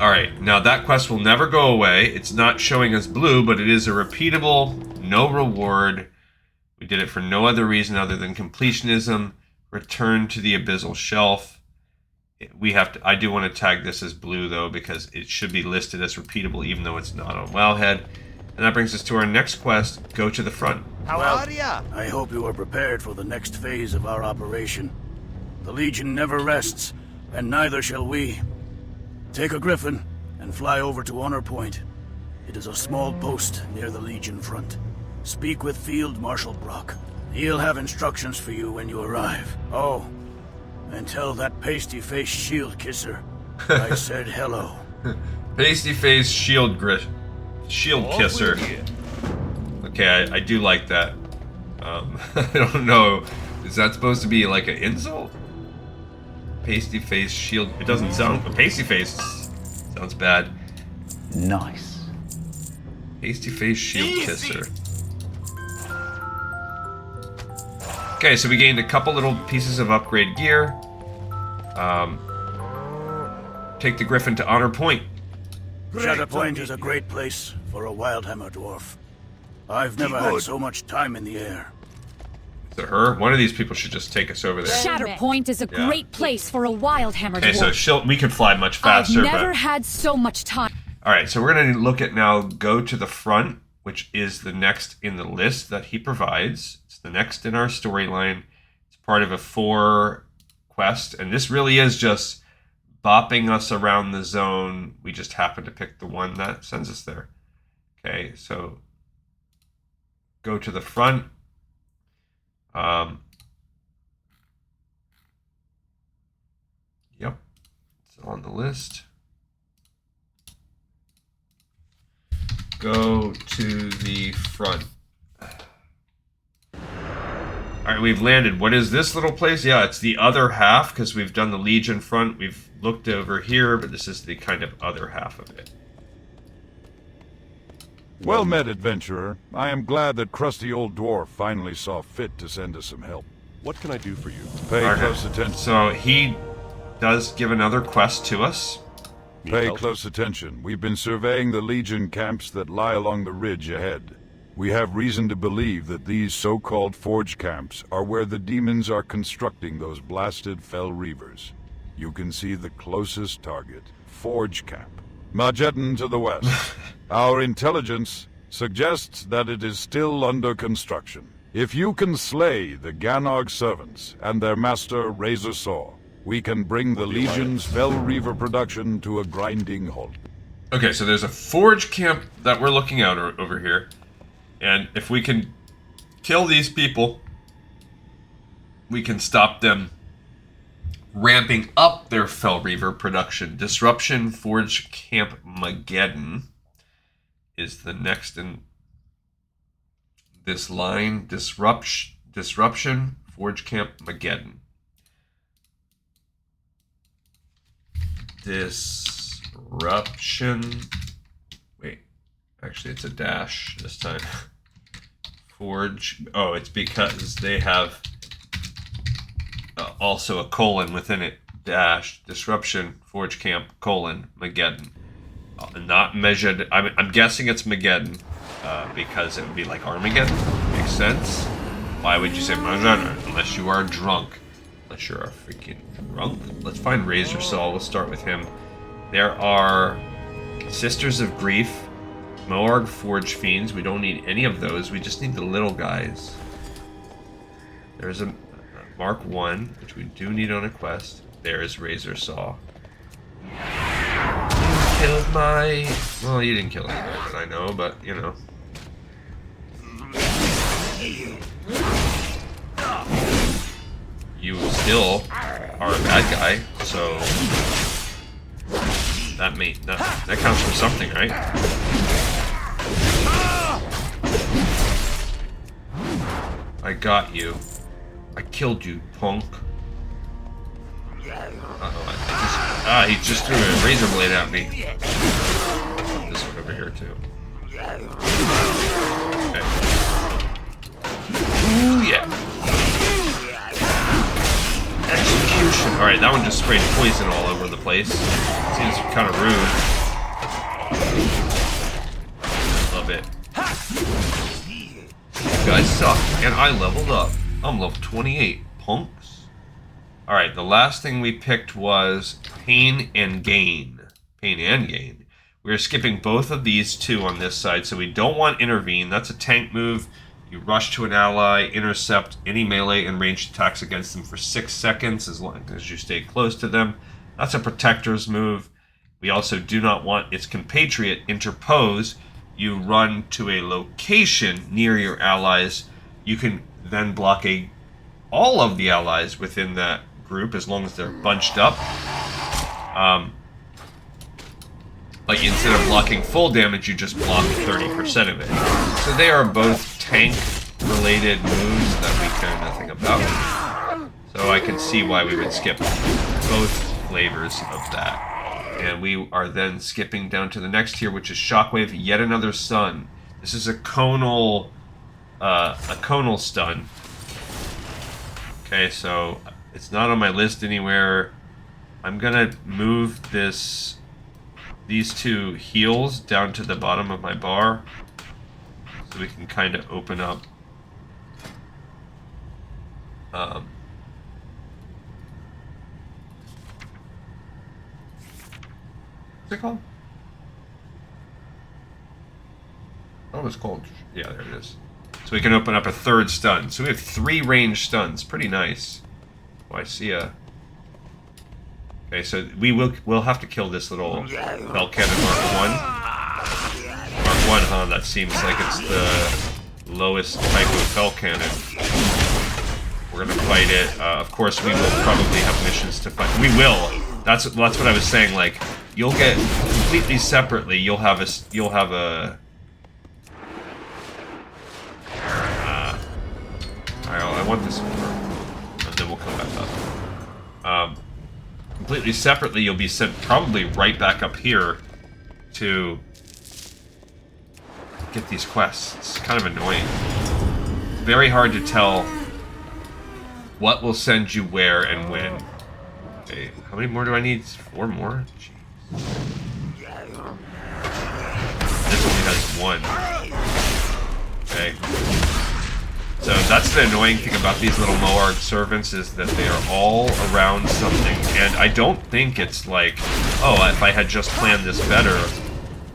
Alright, now that quest will never go away. It's not showing us blue, but it is a repeatable, no reward. We did it for no other reason other than completionism. Return to the Abyssal Shelf. We have to. I do want to tag this as blue, though, because it should be listed as repeatable, even though it's not on Wowhead. And that brings us to our next quest, Go to the Front. How are ya? I hope you are prepared for the next phase of our operation. The Legion never rests, and neither shall we. Take a Griffin and fly over to Honor Point. It is a small post near the Legion front. Speak with Field Marshal Brock. He'll have instructions for you when you arrive. Oh, and tell that pasty-faced shield kisser I said hello. Pasty-faced shield kisser. Okay, I do like that. I don't know. Is that supposed to be like an insult? Pasty face shield. It doesn't sound. A pasty face sounds bad. Nice. Pasty face shield kisser. Okay, so we gained a couple little pieces of upgrade gear. Take the Griffin to Honor Point. Shatter Point is a great place for a Wildhammer dwarf. I've never had so much time in the air. Is it her? One of these people should just take us over there. Shatter Point is a great place for a Wildhammer dwarf. Okay, so we can fly much faster. I've never had so much time. Alright, so we're going to look at now Go to the Front, which is the next in the list that he provides. It's the next in our storyline. It's part of a 4 quest, and this really is just bopping us around the zone. We just happen to pick the one that sends us there. Okay, so Go to the Front. Yep, it's on the list. Go to the front. Alright, we've landed. What is this little place? Yeah, it's the other half, because we've done the Legion front. We've looked over here, but this is the kind of other half of it. Well met, adventurer. I am glad that crusty old dwarf finally saw fit to send us some help. What can I do for you? Pay close attention. So he does give another quest to us. Pay close attention. We've been surveying the Legion camps that lie along the ridge ahead. We have reason to believe that these so-called forge camps are where the demons are constructing those blasted fell reavers. You can see the closest target, Forge Camp. Mageddon to the west. Our intelligence suggests that it is still under construction. If you can slay the Ganog servants and their master Razor Saw, we can bring the Legion's Fel Reaver production to a grinding halt. Okay, so there's a forge camp that we're looking out over here. And if we can kill these people, we can stop them ramping up their Fel Reaver production. Disruption Forge Camp Mageddon is the next in this line. Disruption Forge Camp Mageddon. Disruption. Wait, actually, it's a dash this time. Forge. Oh, it's because they have also a colon within it. Dash. Disruption Forge Camp colon Mageddon. Not measured. I'm guessing it's Mageddon because it would be like Armageddon. Makes sense. Why would you say Mageddon unless you are drunk? Unless you're a freaking drunk. Let's find Razor Saw. We'll start with him. There are Sisters of Grief, Moarg Forge Fiends. We don't need any of those. We just need the little guys. There's a Mark 1, which we do need on a quest. There's Razor Saw. Killed my... Well, you didn't kill anybody that I know, but, you know. You still are a bad guy, so... That counts for something, right? I got you. I killed you, punk. He just threw a razor blade at me. This one over here too. Okay. Ooh, yeah. Execution. Alright, that one just sprayed poison all over the place. Seems kind of rude. Love it. You guys suck, and I leveled up. I'm level 28, punks. Alright, the last thing we picked was Pain and Gain. Pain and Gain. We're skipping both of these two on this side, so we don't want Intervene. That's a tank move. You rush to an ally, intercept any melee and ranged attacks against them for 6 seconds as long as you stay close to them. That's a Protector's move. We also do not want its compatriot, Interpose. You run to a location near your allies. You can then block all of the allies within that group as long as they're bunched up. Like instead of blocking full damage, you just block 30% of it. So they are both tank-related moves that we care nothing about. So I can see why we would skip both flavors of that. And we are then skipping down to the next tier, which is Shockwave, Yet Another Sun. This is a conal stun. Okay, so it's not on my list anywhere. I'm gonna move these two heals down to the bottom of my bar so we can kind of open up what's it called? Oh, it's called, yeah, there it is. So we can open up a third stun. So we have 3 ranged stuns. Pretty nice. Oh, I see a... Okay, so we'll have to kill this little Bell Cannon Mark 1. Mark 1, huh? That seems like it's the lowest type of Fell Cannon. We're gonna fight it. Of course, we will probably have missions to fight. We will. That's what I was saying. Like, you'll get completely separately. You'll have a. I want this over, and then we'll come back up. Completely separately, you'll be sent probably right back up here to get these quests. It's kind of annoying. Very hard to tell what will send you where and when. Okay, how many more do I need? 4 more? Jeez. This only has 1. Okay. So that's the annoying thing about these little Moarg servants, is that they are all around something. And I don't think it's like, oh, if I had just planned this better.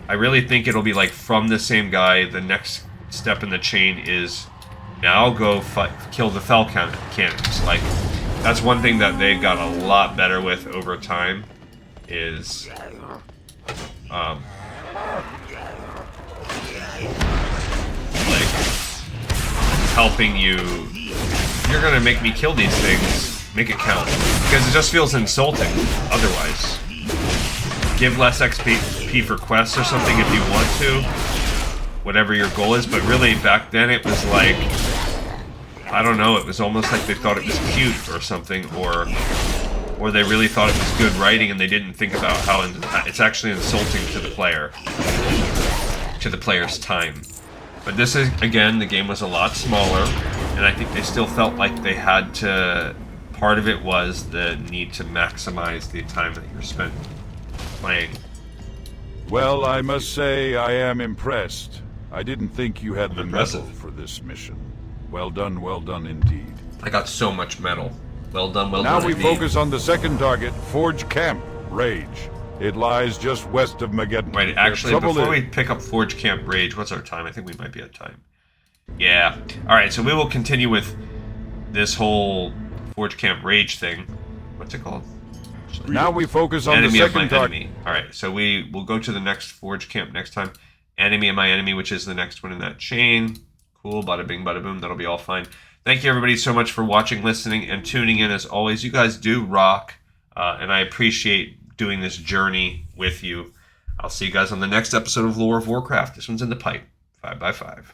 I really think it'll be like from the same guy. The next step in the chain is now go kill the Fel cannons. Like, that's one thing that they got a lot better with over time, is like helping you. You're gonna make me kill these things. Make it count, because it just feels insulting otherwise. Give less XP for quests or something if you want to, whatever your goal is, but really back then it was like, I don't know, it was almost like they thought it was cute or something, or they really thought it was good writing and they didn't think about how it's actually insulting to the player, to the player's time. But this is, again, the game was a lot smaller, and I think they still felt like they had to, part of it was the need to maximize the time that you're spent playing. Well, I must say I am impressed. I didn't think you had the metal for this mission. Well done indeed. I got so much metal. Well done indeed. Now we focus on the second target, Forge Camp, Rage. It lies just west of Mageddon. Right, actually, before we pick up Forge Camp Rage, what's our time? I think we might be at time. Yeah. Alright, so we will continue with this whole Forge Camp Rage thing. What's it called? Now we focus on the second target. Alright, so we will go to the next Forge Camp next time. Enemy of my enemy, which is the next one in that chain. Cool, bada bing, bada boom, that'll be all fine. Thank you everybody so much for watching, listening, and tuning in as always. You guys do rock, and I appreciate doing this journey with you. I'll see you guys on the next episode of Lore of Warcraft. This one's in the pipe. 5x5.